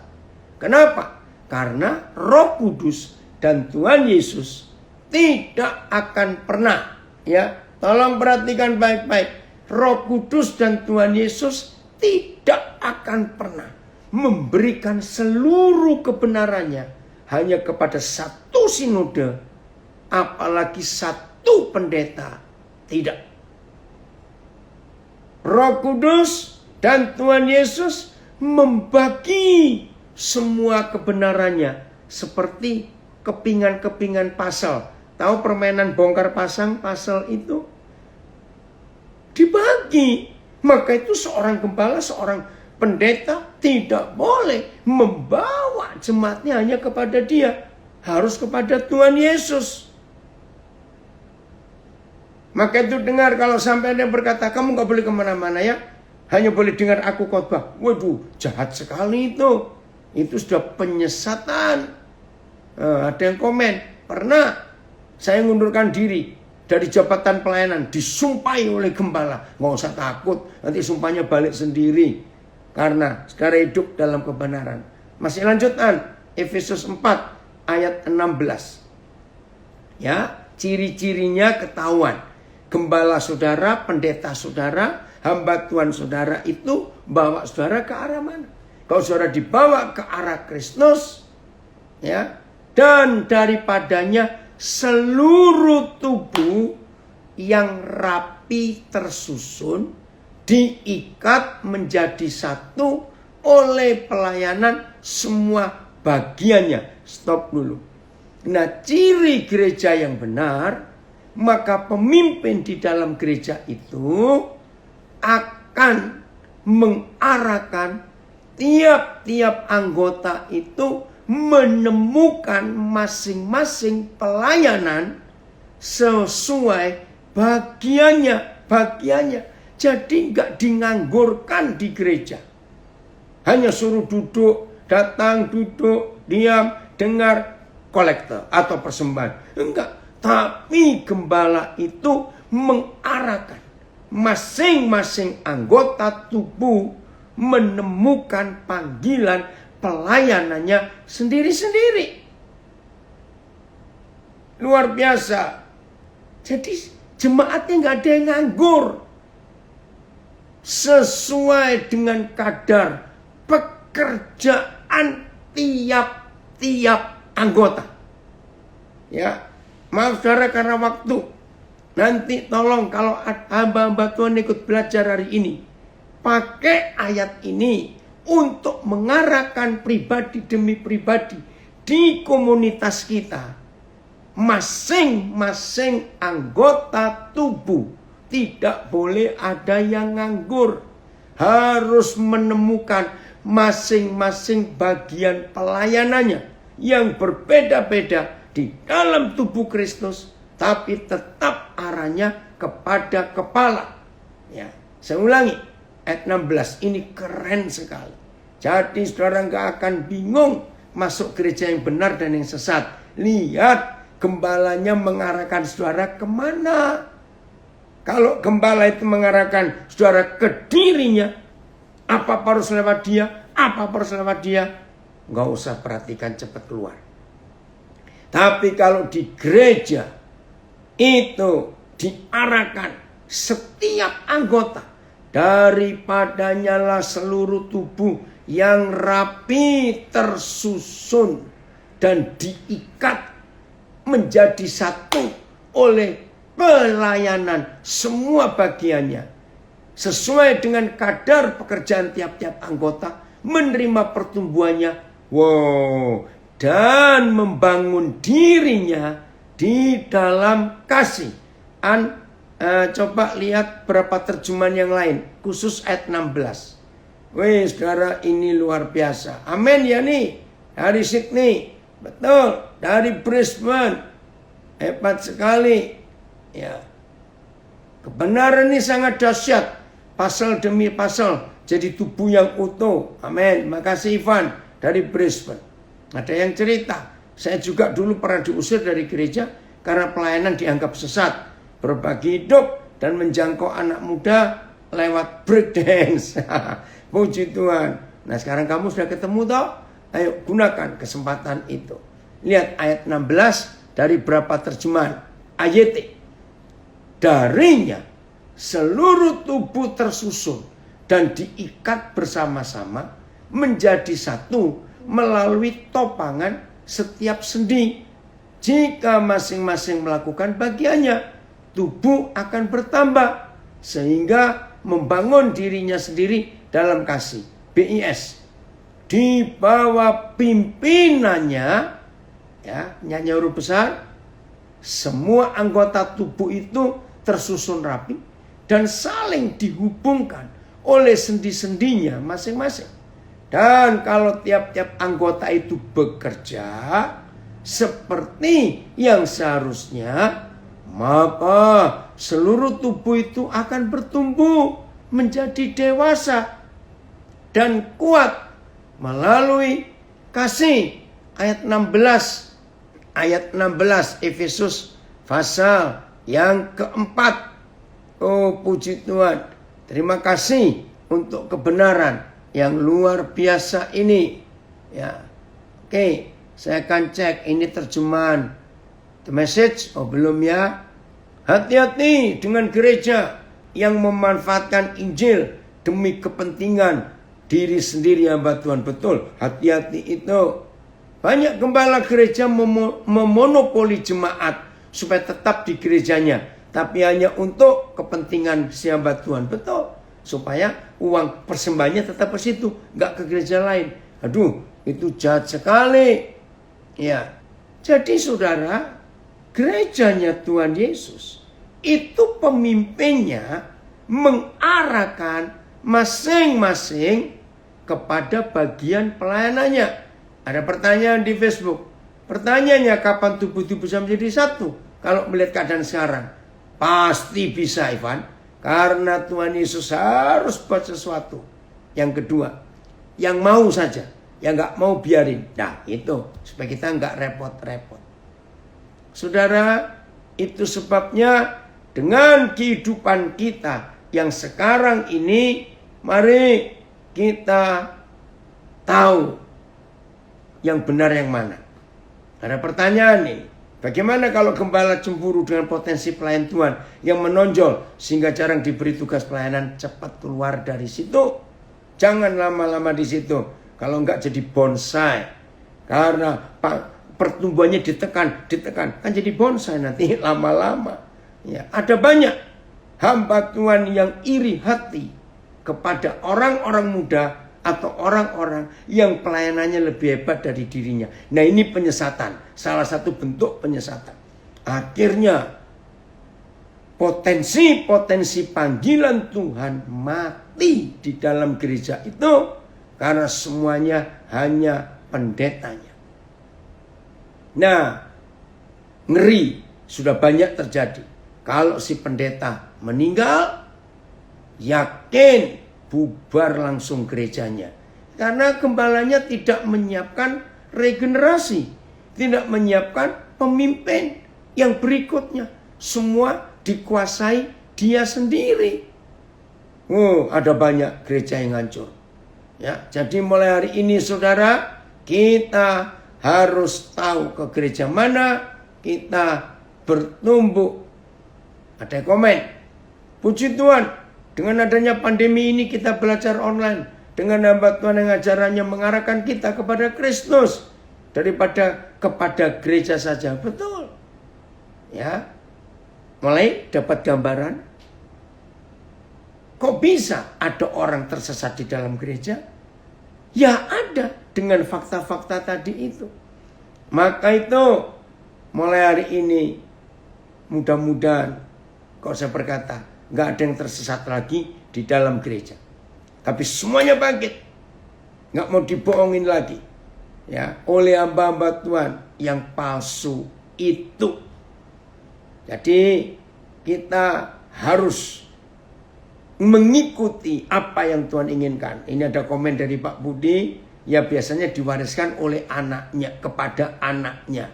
Kenapa? Karena Roh Kudus dan Tuhan Yesus tidak akan pernah, ya, tolong perhatikan baik-baik. Roh Kudus dan Tuhan Yesus tidak akan pernah memberikan seluruh kebenarannya hanya kepada satu sinode, apalagi satu pendeta. Tidak. Roh Kudus dan Tuhan Yesus membagi semua kebenarannya seperti kepingan-kepingan pasal. Tahu permainan bongkar pasang pasal itu? Dibagi. Maka itu seorang gembala, seorang pendeta tidak boleh membawa jemaatnya hanya kepada dia. Harus kepada Tuhan Yesus. Maka itu dengar kalau sampai ada yang berkata, kamu gak boleh kemana-mana ya. Hanya boleh dengar aku khotbah. Waduh, jahat sekali itu. Itu sudah penyesatan. Ada yang komen, pernah saya ngundurkan diri dari jabatan pelayanan, disumpahi oleh gembala. Nggak usah takut, nanti sumpahnya balik sendiri. Karena sekarang hidup dalam kebenaran. Masih lanjutan, Efesus 4 ayat 16. Ya, ciri-cirinya ketahuan. Gembala saudara, pendeta saudara, hamba Tuhan saudara itu bawa saudara ke arah mana? Kalau saudara dibawa ke arah Kristus, ya, dan daripadanya seluruh tubuh yang rapi tersusun diikat menjadi satu oleh pelayanan semua bagiannya. Stop dulu. Nah, ciri gereja yang benar, maka pemimpin di dalam gereja itu akan mengarahkan tiap-tiap anggota itu menemukan masing-masing pelayanan sesuai bagiannya. Jadi nggak dinganggurkan di gereja. Hanya suruh duduk, datang, duduk, diam, dengar, kolektor atau persembahan. Enggak. Tapi gembala itu mengarahkan masing-masing anggota tubuh menemukan panggilan pelayanannya sendiri-sendiri. Luar biasa. Jadi jemaatnya nggak ada yang nganggur. Sesuai dengan kadar pekerjaan tiap-tiap anggota. Ya, maaf saudara karena waktu. Nanti tolong kalau hamba-hamba Tuhan ikut belajar hari ini, pakai ayat ini untuk mengarahkan pribadi demi pribadi di komunitas kita. Masing-masing anggota tubuh tidak boleh ada yang nganggur. Harus menemukan masing-masing bagian pelayanannya yang berbeda-beda di dalam tubuh Kristus, tapi tetap arahnya kepada kepala. Ya, saya ulangi, ayat 16 ini keren sekali. Jadi saudara nggak akan bingung masuk gereja yang benar dan yang sesat. Lihat gembalanya mengarahkan saudara kemana. Kalau gembala itu mengarahkan saudara ke dirinya, apa harus lewat dia, nggak usah perhatikan, cepat keluar. Tapi kalau di gereja itu diarahkan setiap anggota, daripadanya lah seluruh tubuh yang rapi tersusun dan diikat menjadi satu oleh pelayanan semua bagiannya. Sesuai dengan kadar pekerjaan tiap-tiap anggota, menerima pertumbuhannya. Wow. Dan membangun dirinya di dalam kasih. Coba lihat berapa terjemahan yang lain, khusus ayat 16. Wih, saudara, ini luar biasa. Amin ya nih. Dari Sydney, betul. Dari Brisbane, hebat sekali. Ya, kebenaran ini sangat dahsyat. Pasal demi pasal jadi tubuh yang utuh. Amin. Makasih Ivan dari Brisbane. Ada yang cerita, saya juga dulu pernah diusir dari gereja karena pelayanan dianggap sesat, berbagi hidup dan menjangkau anak muda lewat breakdance. Puji Tuhan. Nah, sekarang kamu sudah ketemu toh? Ayo gunakan kesempatan itu. Lihat ayat 16 dari berapa terjemahan. AYT. Darinya seluruh tubuh tersusun dan diikat bersama-sama menjadi satu melalui topangan setiap sendi. Jika masing-masing melakukan bagiannya, tubuh akan bertambah sehingga membangun dirinya sendiri dalam kasih. BIS. Di bawah pimpinannya, ya, nyanyi huruf besar, semua anggota tubuh itu tersusun rapi dan saling dihubungkan oleh sendi-sendinya masing-masing. Dan kalau tiap-tiap anggota itu bekerja seperti yang seharusnya, maka seluruh tubuh itu akan bertumbuh menjadi dewasa dan kuat melalui kasih. Ayat 16 Efesus pasal yang keempat. Oh, puji Tuhan. Terima kasih untuk kebenaran yang luar biasa ini. Ya. Oke, saya akan cek ini terjemahan The Message. Oh, belum ya. Hati-hati dengan gereja yang memanfaatkan Injil demi kepentingan diri sendiri, hamba Tuhan. Betul, hati-hati itu. Banyak gembala gereja memonopoli jemaat supaya tetap di gerejanya, tapi hanya untuk kepentingan si hamba Tuhan. Betul, supaya uang persembahannya tetap ke situ, nggak ke gereja lain. Aduh, itu jahat sekali. Ya, jadi saudara, gerejanya Tuhan Yesus itu pemimpinnya mengarahkan masing-masing kepada bagian pelayanannya. Ada pertanyaan di Facebook. Pertanyaannya, kapan tubuh itu bisa menjadi satu? Kalau melihat keadaan sekarang, pasti bisa, Ivan. Karena Tuhan Yesus harus buat sesuatu. Yang kedua, yang mau saja, yang nggak mau biarin. Nah, itu supaya kita nggak repot-repot. Saudara, itu sebabnya dengan kehidupan kita yang sekarang ini, mari kita tahu yang benar yang mana. Ada pertanyaan nih, bagaimana kalau gembala cemburu dengan potensi pelayan Tuhan yang menonjol sehingga jarang diberi tugas pelayanan? Cepat keluar dari situ. Jangan lama-lama di situ. Kalau enggak jadi bonsai. Karena pertumbuhannya ditekan, kan jadi bonsai nanti lama-lama. Ya, ada banyak hamba Tuhan yang iri hati kepada orang-orang muda atau orang-orang yang pelayanannya lebih hebat dari dirinya. Nah, ini penyesatan, salah satu bentuk penyesatan. Akhirnya potensi panggilan Tuhan mati di dalam gereja itu karena semuanya hanya pendetanya. Nah, ngeri sudah banyak terjadi. Kalau si pendeta meninggal, yakin bubar langsung gerejanya. Karena gembalanya tidak menyiapkan regenerasi. Tidak menyiapkan pemimpin yang berikutnya. Semua dikuasai dia sendiri. Oh, ada banyak gereja yang hancur. Ya, jadi mulai hari ini saudara, kita harus tahu ke gereja mana kita bertumbuh. Ada komen. Puji Tuhan. Dengan adanya pandemi ini kita belajar online. Dengan hamba Tuhan yang ajarannya mengarahkan kita kepada Kristus. Daripada kepada gereja saja. Betul. Ya. Mulai dapat gambaran. Kok bisa ada orang tersesat di dalam gereja? Ya ada. Dengan fakta-fakta tadi itu. Maka itu mulai hari ini mudah-mudahan Kok saya berkata, nggak ada yang tersesat lagi di dalam gereja. Tapi semuanya bangkit. Nggak mau dibohongin lagi. Ya, oleh hamba-hamba Tuhan yang palsu itu. Jadi kita harus mengikuti apa yang Tuhan inginkan. Ini ada komen dari Pak Budi. Ya biasanya diwariskan oleh anaknya kepada anaknya.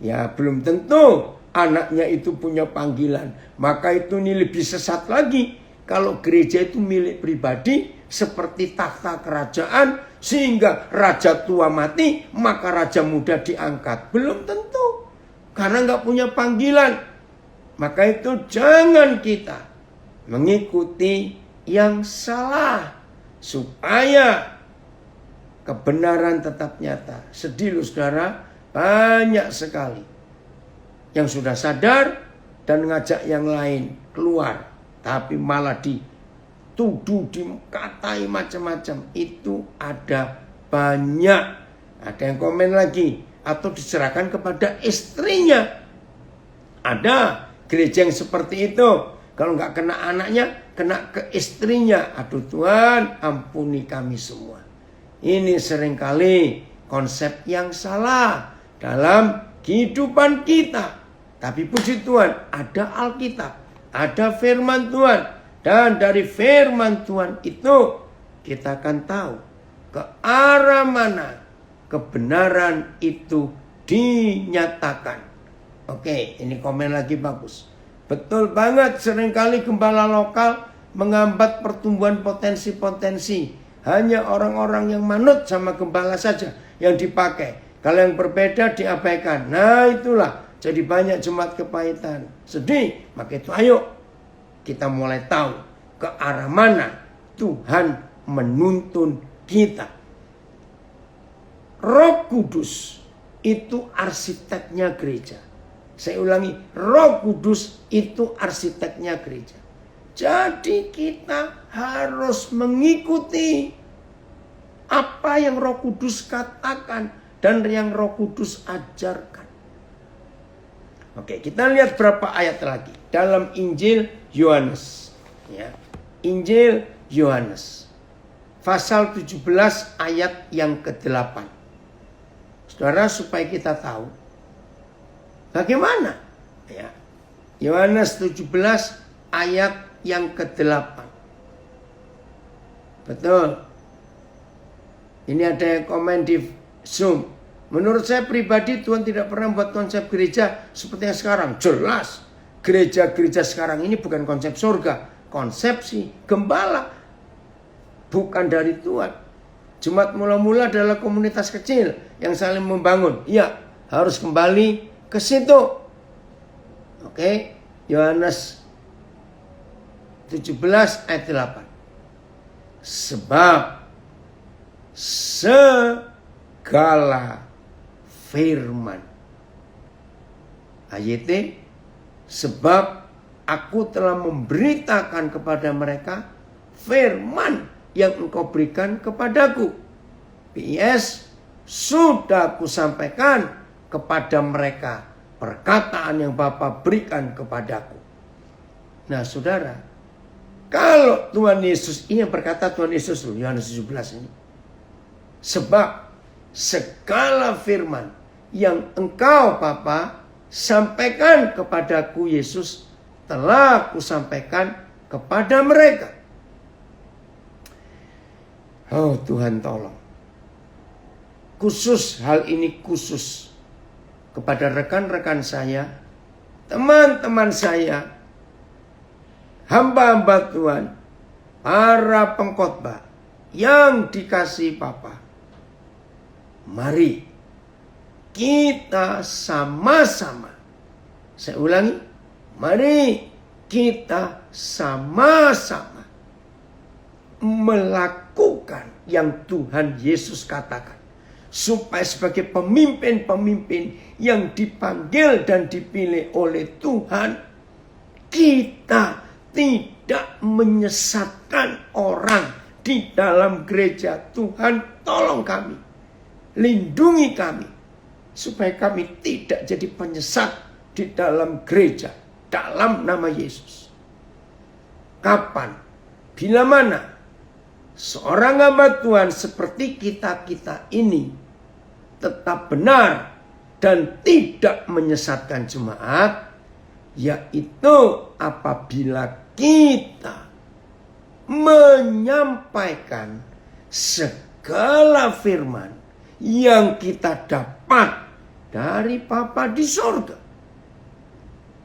Ya belum tentu anaknya itu punya panggilan. Maka itu ini lebih sesat lagi. Kalau gereja itu milik pribadi seperti takhta kerajaan. Sehingga raja tua mati maka raja muda diangkat. Belum tentu. Karena nggak punya panggilan. Maka itu jangan kita mengikuti yang salah. Supaya kebenaran tetap nyata. Sedih loh saudara, banyak sekali yang sudah sadar dan ngajak yang lain keluar. Tapi malah dituduh, dikatai macam-macam. Itu ada banyak. Ada yang komen lagi. Atau diserahkan kepada istrinya. Ada gereja yang seperti itu. Kalau nggak kena anaknya, kena ke istrinya. Aduh Tuhan, ampuni kami semua. Ini seringkali konsep yang salah dalam kehidupan kita. Tapi puji Tuhan, ada Alkitab, ada firman Tuhan. Dan dari firman Tuhan itu kita akan tahu ke arah mana kebenaran itu dinyatakan. Oke, ini komen lagi bagus. Betul banget, seringkali gembala lokal menghambat pertumbuhan potensi-potensi. Hanya orang-orang yang manut sama gembala saja yang dipakai. Kalau yang berbeda diabaikan. Nah itulah jadi banyak jemaat kepahitan. Sedih. Maka itu ayo kita mulai tahu ke arah mana Tuhan menuntun kita. Roh Kudus itu arsiteknya gereja. Saya ulangi, Roh Kudus itu arsiteknya gereja. Jadi kita harus mengikuti apa yang Roh Kudus katakan dan yang Roh Kudus ajarkan. Oke, kita lihat berapa ayat lagi dalam Injil Yohanes. Ya, Injil Yohanes, pasal 17 ayat yang ke-8. Saudara, supaya kita tahu bagaimana. Ya, Yohanes 17 ayat yang ke-8. Betul. Ini ada yang komen di Zoom. Menurut saya pribadi Tuhan tidak pernah membuat konsep gereja seperti yang sekarang. Jelas. Gereja-gereja sekarang ini bukan konsep surga. Konsepsi gembala. Bukan dari Tuhan. Jemaat mula-mula adalah komunitas kecil yang saling membangun. Ya, harus kembali ke situ. Oke. Yohanes 17 ayat 8. Sebab segala firman. Ayat sebab aku telah memberitakan kepada mereka firman yang engkau berikan kepadaku. PS, sudah aku sampaikan kepada mereka perkataan yang Bapa berikan kepadaku. Nah saudara, kalau Tuhan Yesus, ini yang berkata Tuhan Yesus loh, Yohanes 17 ini. Sebab segala firman yang engkau Bapa sampaikan kepadaku Yesus, telah aku sampaikan kepada mereka. Oh Tuhan tolong. Khusus hal ini khusus kepada rekan-rekan saya, teman-teman saya, hamba-hamba Tuhan, para pengkhotbah yang dikasihi Bapa. Mari kita sama-sama, saya ulangi, mari kita sama-sama melakukan yang Tuhan Yesus katakan. Supaya sebagai pemimpin-pemimpin yang dipanggil dan dipilih oleh Tuhan, kita tidak menyesatkan orang di dalam gereja. Tuhan tolong kami, lindungi kami, supaya kami tidak jadi penyesat di dalam gereja. dalam nama Yesus. Kapan? Bila mana seorang hamba Tuhan seperti kita-kita ini tetap benar dan tidak menyesatkan jemaat, yaitu apabila kita menyampaikan segala firman yang kita dapat dari Bapa di sorga.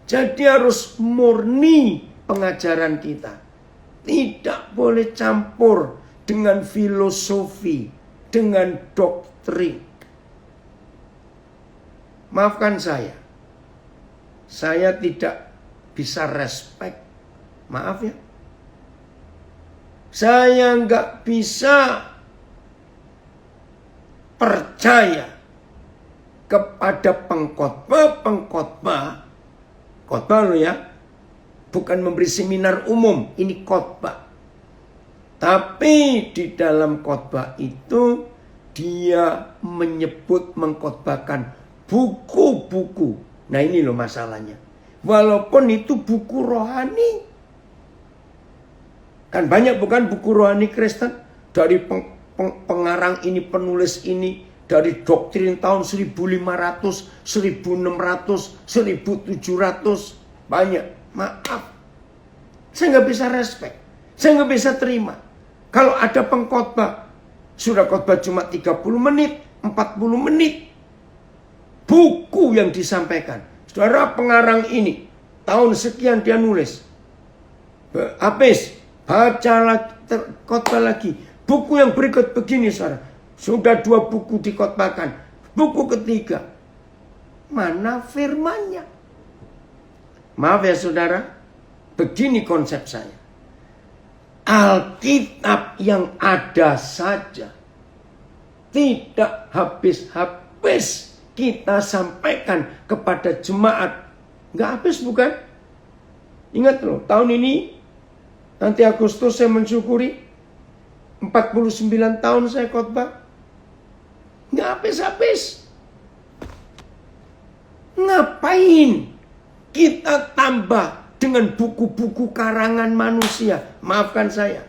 Jadi harus murni pengajaran kita. Tidak boleh campur dengan filosofi, dengan doktrin. Maafkan saya tidak bisa respect. Maaf ya. Saya nggak bisa percaya kepada pengkhotbah. Khotbah lo ya. Bukan memberi seminar umum. Ini khotbah. Tapi di dalam khotbah itu dia menyebut mengkhotbahkan buku-buku. Nah ini loh masalahnya. Walaupun itu buku rohani. Kan banyak bukan buku rohani Kristen. Dari pengarang ini, penulis ini. Dari doktrin tahun 1500, 1600, 1700. Banyak. Maaf. Saya nggak bisa respect. Saya nggak bisa terima. Kalau ada pengkhotbah. Sudah khotbah cuma 30 menit, 40 menit. Buku yang disampaikan. Saudara pengarang ini. Tahun sekian dia nulis. Habis. Baca lagi, khotbah lagi. Buku yang berikut begini saudara. Sudah 2 buku dikhotbahkan. Buku ketiga. Mana firmannya? Maaf ya saudara. Begini konsep saya. Alkitab yang ada saja. Tidak habis-habis kita sampaikan kepada jemaat. Nggak habis bukan? Ingat loh, tahun ini nanti Agustus saya mensyukuri 49 tahun saya khotbah. Nggak habis-habis. Ngapain kita tambah dengan buku-buku karangan manusia? Maafkan saya.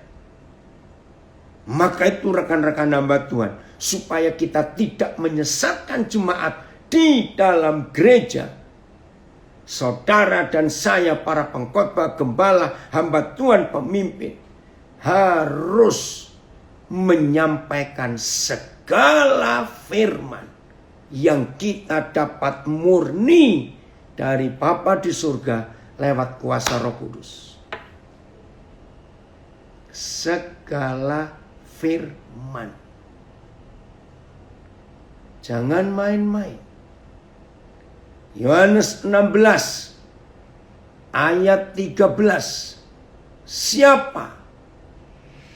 Maka itu rekan-rekan hamba Tuhan. Supaya kita tidak menyesatkan jemaat di dalam gereja. Saudara dan saya para pengkhotbah, gembala, hamba Tuhan, pemimpin. Harus menyampaikan segala firman yang kita dapat murni dari Bapa di surga lewat kuasa Roh Kudus. Segala firman. Jangan main-main. Yohanes 16 ayat 13. Siapa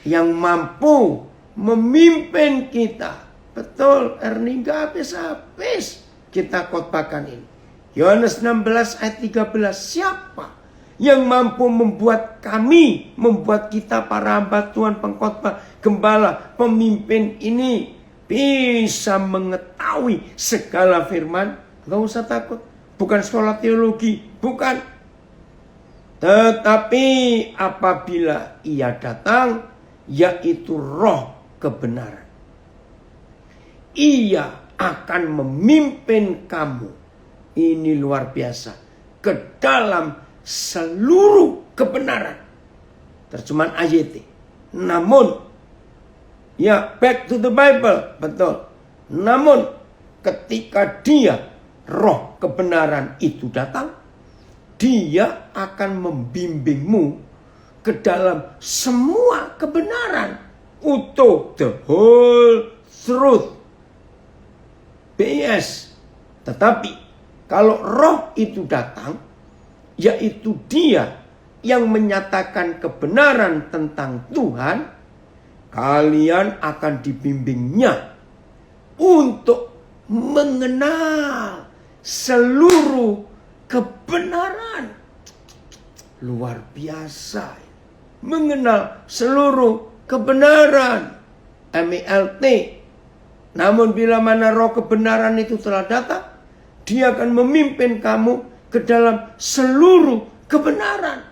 yang mampu memimpin kita? Betul, Ernie, gak habis-habis kita khotbahkan ini. Yohanes 16 ayat 13. Siapa yang mampu membuat kami, membuat kita para hamba Tuhan, pengkhotbah, gembala, pemimpin ini bisa mengetahui segala firman? Gak usah takut. Bukan sekolah teologi, bukan. Tetapi apabila ia datang, yaitu Roh kebenaran, ia akan memimpin kamu. Ini luar biasa. Ke dalam seluruh kebenaran. Terjemahan AYT. Namun, ya back to the Bible. Betul. Namun, ketika dia, Roh kebenaran itu datang, dia akan membimbingmu ke dalam semua kebenaran. Utuh, the whole truth. BS. Tetapi kalau Roh itu datang, yaitu dia yang menyatakan kebenaran tentang Tuhan, kalian akan dibimbingnya untuk mengenal seluruh kebenaran. Luar biasa. Mengenal seluruh kebenaran. MELT. Namun bila mana Roh kebenaran itu telah datang, dia akan memimpin kamu ke dalam seluruh kebenaran.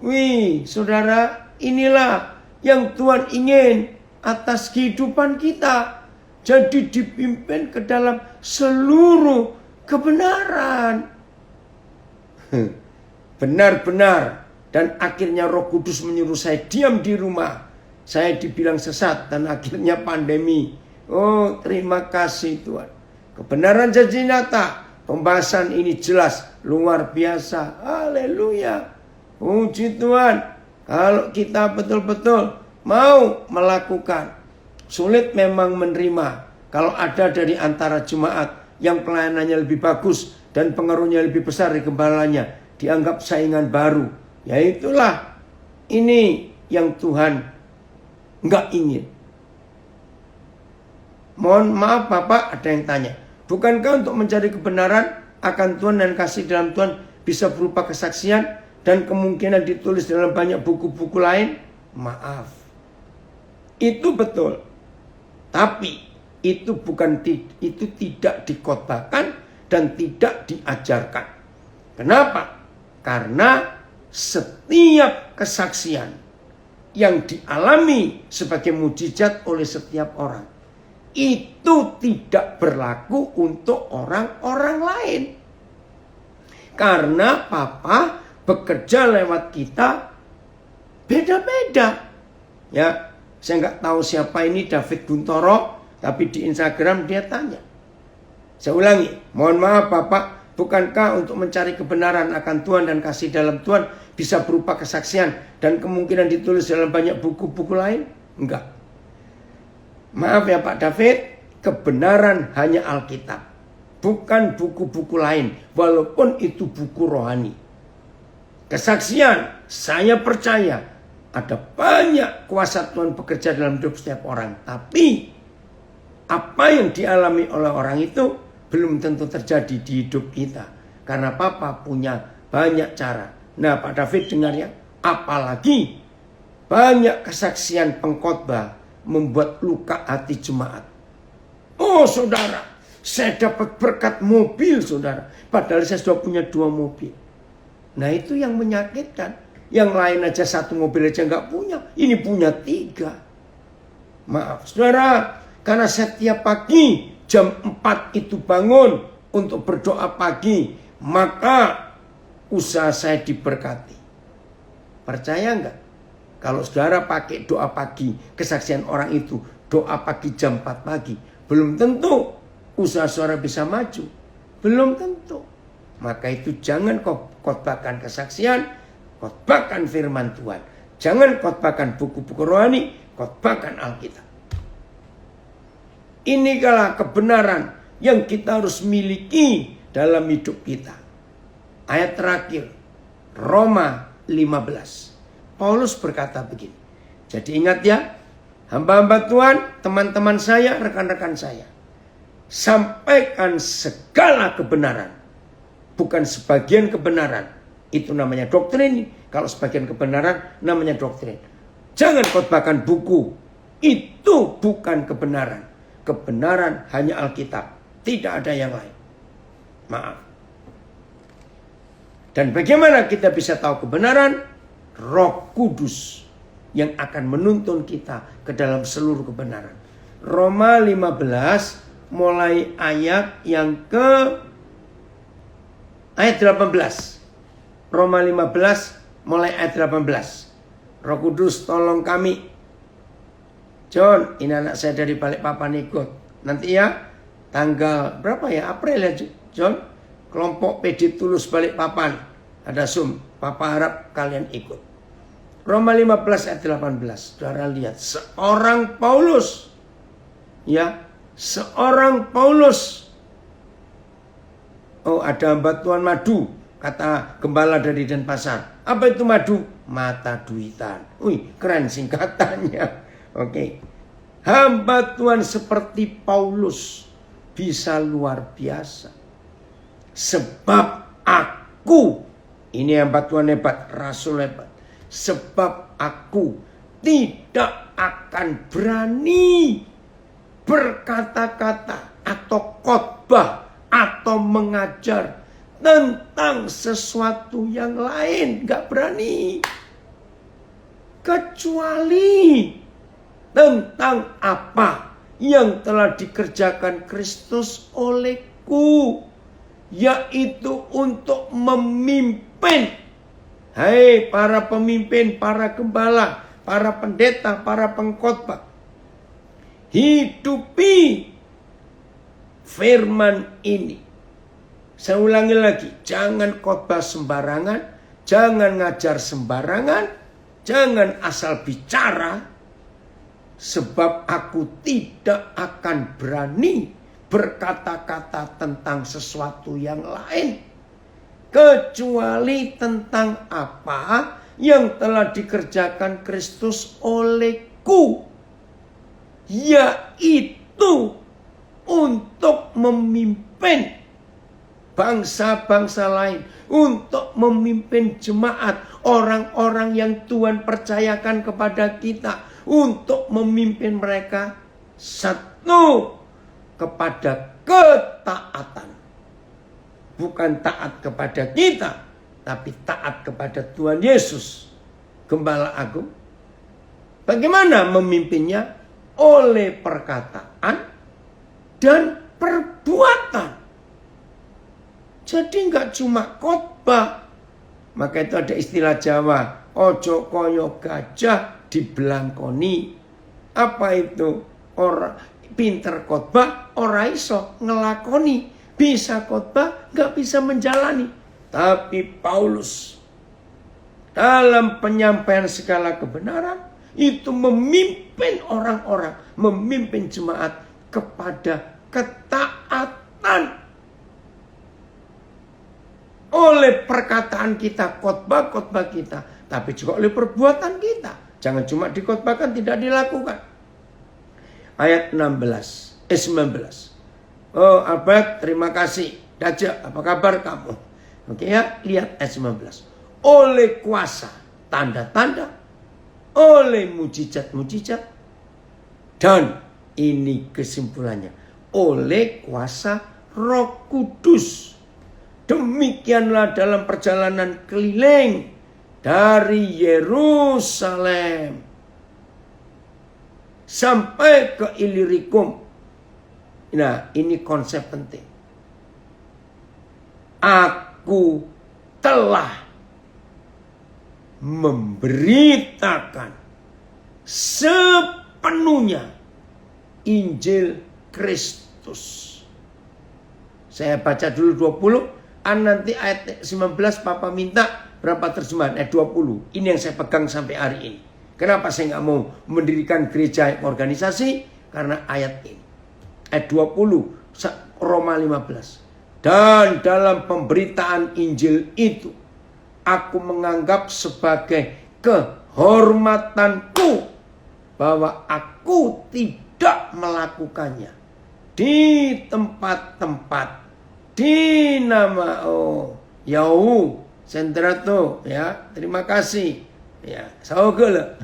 Wih, saudara, inilah yang Tuhan ingin atas kehidupan kita. Jadi dipimpin ke dalam seluruh kebenaran. Benar-benar. Dan akhirnya Roh Kudus menyuruh saya diam di rumah. Saya dibilang sesat dan akhirnya pandemi. Oh, terima kasih Tuhan. Kebenaran janji nyata. Pembahasan ini jelas, luar biasa. Haleluya. Puji Tuhan. Kalau kita betul-betul mau melakukan, sulit memang menerima. Kalau ada dari antara jemaat yang pelayanannya lebih bagus dan pengaruhnya lebih besar dari gembalanya, dianggap saingan baru. Ya itulah, ini yang Tuhan nggak ingin. Mohon maaf Bapak, ada yang tanya. Bukankah untuk mencari kebenaran akan Tuhan dan kasih dalam Tuhan bisa berupa kesaksian dan kemungkinan ditulis dalam banyak buku-buku lain? Maaf. Itu betul. Tapi itu tidak dikhotbahkan dan tidak diajarkan. Kenapa? Karena setiap kesaksian yang dialami sebagai mujizat oleh setiap orang itu tidak berlaku untuk orang-orang lain. Karena Papa bekerja lewat kita beda-beda. Ya, saya nggak tahu siapa ini David Guntoro, tapi di Instagram dia tanya. Saya ulangi, mohon maaf Bapak, bukankah untuk mencari kebenaran akan Tuhan dan kasih dalam Tuhan bisa berupa kesaksian dan kemungkinan ditulis dalam banyak buku-buku lain? Enggak. Maaf ya Pak David, kebenaran hanya Alkitab, bukan buku-buku lain, walaupun itu buku rohani. Kesaksian, saya percaya ada banyak kuasa Tuhan bekerja dalam hidup setiap orang. Tapi apa yang dialami oleh orang itu belum tentu terjadi di hidup kita. Karena Papa punya banyak cara. Nah Pak David dengar ya, apalagi banyak kesaksian pengkhotbah membuat luka hati jemaat. Oh saudara, saya dapat berkat mobil saudara. Padahal saya sudah punya 2 mobil. Nah itu yang menyakitkan. Yang lain aja 1 mobil aja nggak punya. Ini punya 3. Maaf saudara, karena setiap pagi jam 4 itu bangun untuk berdoa pagi, maka usaha saya diberkati. Percaya nggak? Kalau saudara pakai doa pagi, kesaksian orang itu doa pagi jam 4 pagi, belum tentu usaha saudara bisa maju. Belum tentu. Maka itu jangan khotbahkan kesaksian, khotbahkan firman Tuhan. Jangan khotbahkan buku-buku rohani, khotbahkan Alkitab. Inilah kebenaran yang kita harus miliki dalam hidup kita. Ayat terakhir, Roma 15. Paulus berkata begini. Jadi ingat ya, hamba-hamba Tuhan, teman-teman saya, rekan-rekan saya, sampaikan segala kebenaran, bukan sebagian kebenaran. Itu namanya doktrin. Kalau sebagian kebenaran namanya doktrin. Jangan khotbahkan buku. Itu bukan kebenaran. Kebenaran hanya Alkitab. Tidak ada yang lain. Maaf. Dan bagaimana kita bisa tahu kebenaran? Roh Kudus yang akan menuntun kita ke dalam seluruh kebenaran. Roma 15 mulai ayat yang ke ayat 18. Roma 15 mulai ayat 18. Roh Kudus tolong kami. John, ini anak saya dari Balikpapan ikut. Nanti ya tanggal berapa ya? April ya John. Kelompok PD Tulus Balikpapan. Ada Zoom. Papa harap kalian ikut. Roma 15 ayat 18. Saudara lihat, seorang Paulus. Ya, seorang Paulus. Oh, ada hamba Tuhan madu, kata gembala dari Denpasar. Apa itu madu? Mata duitan. Wih, keren singkatannya. Oke. Hamba Tuhan seperti Paulus bisa luar biasa. Sebab aku, ini hamba Tuhan hebat, rasul hebat. Sebab aku tidak akan berani berkata-kata atau khotbah atau mengajar tentang sesuatu yang lain. Gak berani. Kecuali tentang apa yang telah dikerjakan Kristus olehku. Yaitu untuk memimpin. Hai para pemimpin, para gembala, para pendeta, para pengkhotbah. Hidupi firman ini. Saya ulangi lagi, jangan khotbah sembarangan, jangan ngajar sembarangan, jangan asal bicara, sebab aku tidak akan berani berkata-kata tentang sesuatu yang lain, kecuali tentang apa yang telah dikerjakan Kristus olehku, yaitu untuk memimpin bangsa-bangsa lain, untuk memimpin jemaat, orang-orang yang Tuhan percayakan kepada kita, untuk memimpin mereka satu kepada ketaatan. Bukan taat kepada kita, tapi taat kepada Tuhan Yesus, Gembala Agung. Bagaimana memimpinnya? Oleh perkataan dan perbuatan. Jadi nggak cuma khotbah. Maka itu ada istilah Jawa, ojo koyo gajah dibelangkoni. Apa itu? Orang pinter khotbah, ora iso ngelakoni. Bisa khotbah, nggak bisa menjalani. Tapi Paulus dalam penyampaian segala kebenaran itu memimpin orang-orang, memimpin jemaat kepada ketaatan. Oleh perkataan kita, khotbah-khotbah kita, tapi juga oleh perbuatan kita. Jangan cuma dikhotbahkan, tidak dilakukan. Ayat 19. Oh Albert, terima kasih. Daja, apa kabar kamu? Oke ya, lihat ayat 19. Oleh kuasa, tanda-tanda, oleh mujizat-mujizat, dan ini kesimpulannya, oleh kuasa Roh Kudus. Demikianlah dalam perjalanan keliling dari Yerusalem sampai ke Ilirikum. Nah, ini konsep penting. Aku telah memberitakan sepenuhnya Injil Kristus. Saya baca dulu 20, nanti ayat 19 Papa minta berapa terjemahan? Ayat 20. Ini yang saya pegang sampai hari ini. Kenapa saya nggak mau mendirikan gereja organisasi? Karena ayat ini. Ayat 20, Roma 15. Dan dalam pemberitaan Injil itu, aku menganggap sebagai kehormatanku bahwa aku tidak melakukannya di tempat-tempat di nama Yau Sentrato ya, terima kasih ya, saugel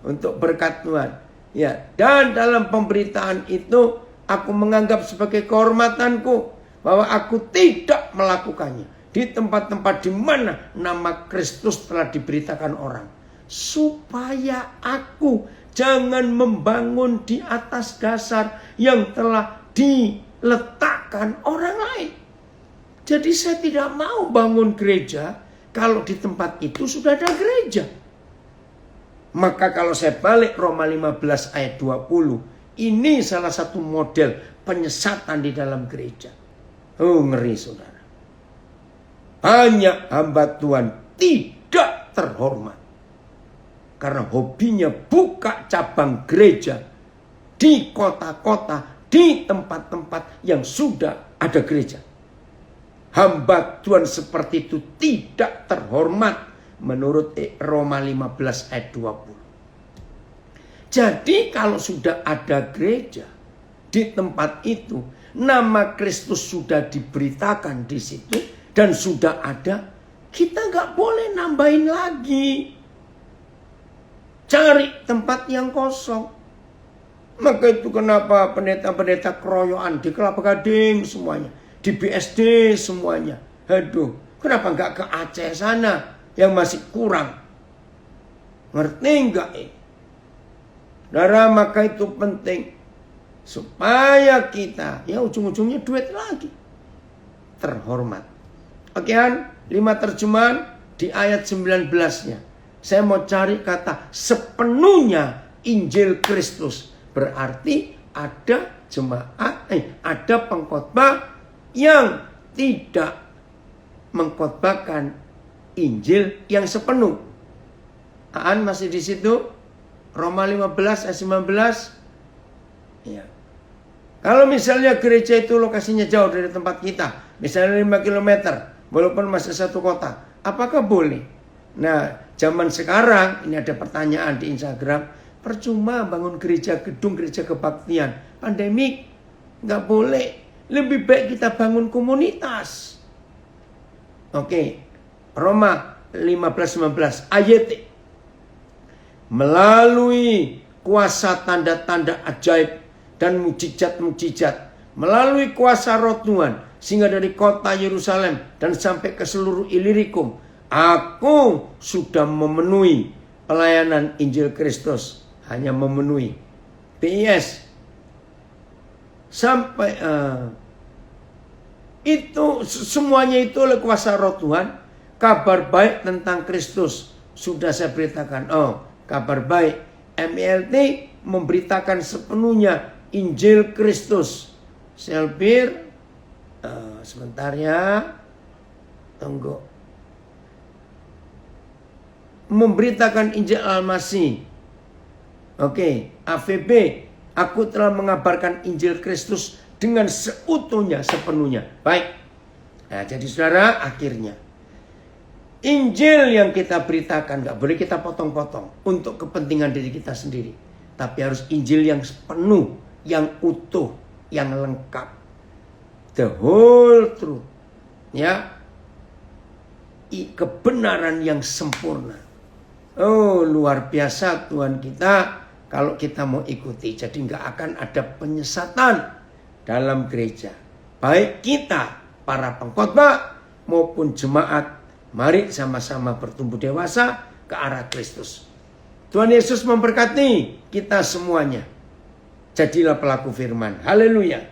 untuk berkat Tuhan ya. Dan dalam pemberitaan itu aku menganggap sebagai kehormatanku bahwa aku tidak melakukannya di tempat-tempat di mana nama Kristus telah diberitakan orang, supaya aku jangan membangun di atas dasar yang telah diletakkan orang lain. Jadi saya tidak mau bangun gereja kalau di tempat itu sudah ada gereja. Maka kalau saya balik Roma 15 ayat 20, ini salah satu model penyesatan di dalam gereja. Oh ngeri saudara. Banyak hamba Tuhan tidak terhormat karena hobinya buka cabang gereja di kota-kota, di tempat-tempat yang sudah ada gereja. Hamba Tuhan seperti itu tidak terhormat menurut Roma 15 ayat 20. Jadi kalau sudah ada gereja di tempat itu, nama Kristus sudah diberitakan di situ dan sudah ada, kita nggak boleh nambahin lagi. Cari tempat yang kosong. Maka itu kenapa pendeta-pendeta keroyokan di Kelapa Gading semuanya, di BSD semuanya. Aduh, kenapa nggak ke Aceh sana yang masih kurang? Ngerti nggak? Saudara, maka itu penting supaya kita, ya ujung-ujungnya duit lagi, terhormat. Oke kan? 5 terjemahan di ayat 19-nya. Saya mau cari kata sepenuhnya Injil Kristus. Berarti ada jemaat, ada pengkhotbah yang tidak mengkhotbahkan Injil yang sepenuh. Aan masih di situ? Roma 15 ayat 19. Ya. Kalau misalnya gereja itu lokasinya jauh dari tempat kita, misalnya 5 km, walaupun masih satu kota, apakah boleh? Nah, zaman sekarang ini ada pertanyaan di Instagram, percuma bangun gereja, gedung gereja kebaktian, pandemik, nggak boleh. Lebih baik kita bangun komunitas. Oke, Roma 15:19 ayat. Melalui kuasa tanda-tanda ajaib dan mukjizat-mukjizat, melalui kuasa Roh Tuhan, sehingga dari kota Yerusalem dan sampai ke seluruh Ilirikum, aku sudah memenuhi pelayanan Injil Kristus. Hanya memenuhi. PS. Sampai itu semuanya itu oleh kuasa Roh Tuhan. Kabar baik tentang Kristus sudah saya beritakan. Kabar baik. MILT memberitakan sepenuhnya Injil Kristus. Selbir, sebentar ya, tunggu. Memberitakan Injil Al-Masih. Oke, AVB, aku telah mengabarkan Injil Kristus dengan seutuhnya, sepenuhnya. Baik. Nah, jadi saudara, akhirnya Injil yang kita beritakan gak boleh kita potong-potong untuk kepentingan diri kita sendiri. Tapi harus Injil yang penuh, yang utuh, yang lengkap. The whole truth. Ya. Kebenaran yang sempurna. Oh, luar biasa Tuhan kita kalau kita mau ikuti. Jadi gak akan ada penyesatan dalam gereja. Baik kita, para pengkhotbah maupun jemaat. Mari sama-sama bertumbuh dewasa ke arah Kristus. Tuhan Yesus memberkati kita semuanya. Jadilah pelaku firman. Haleluya.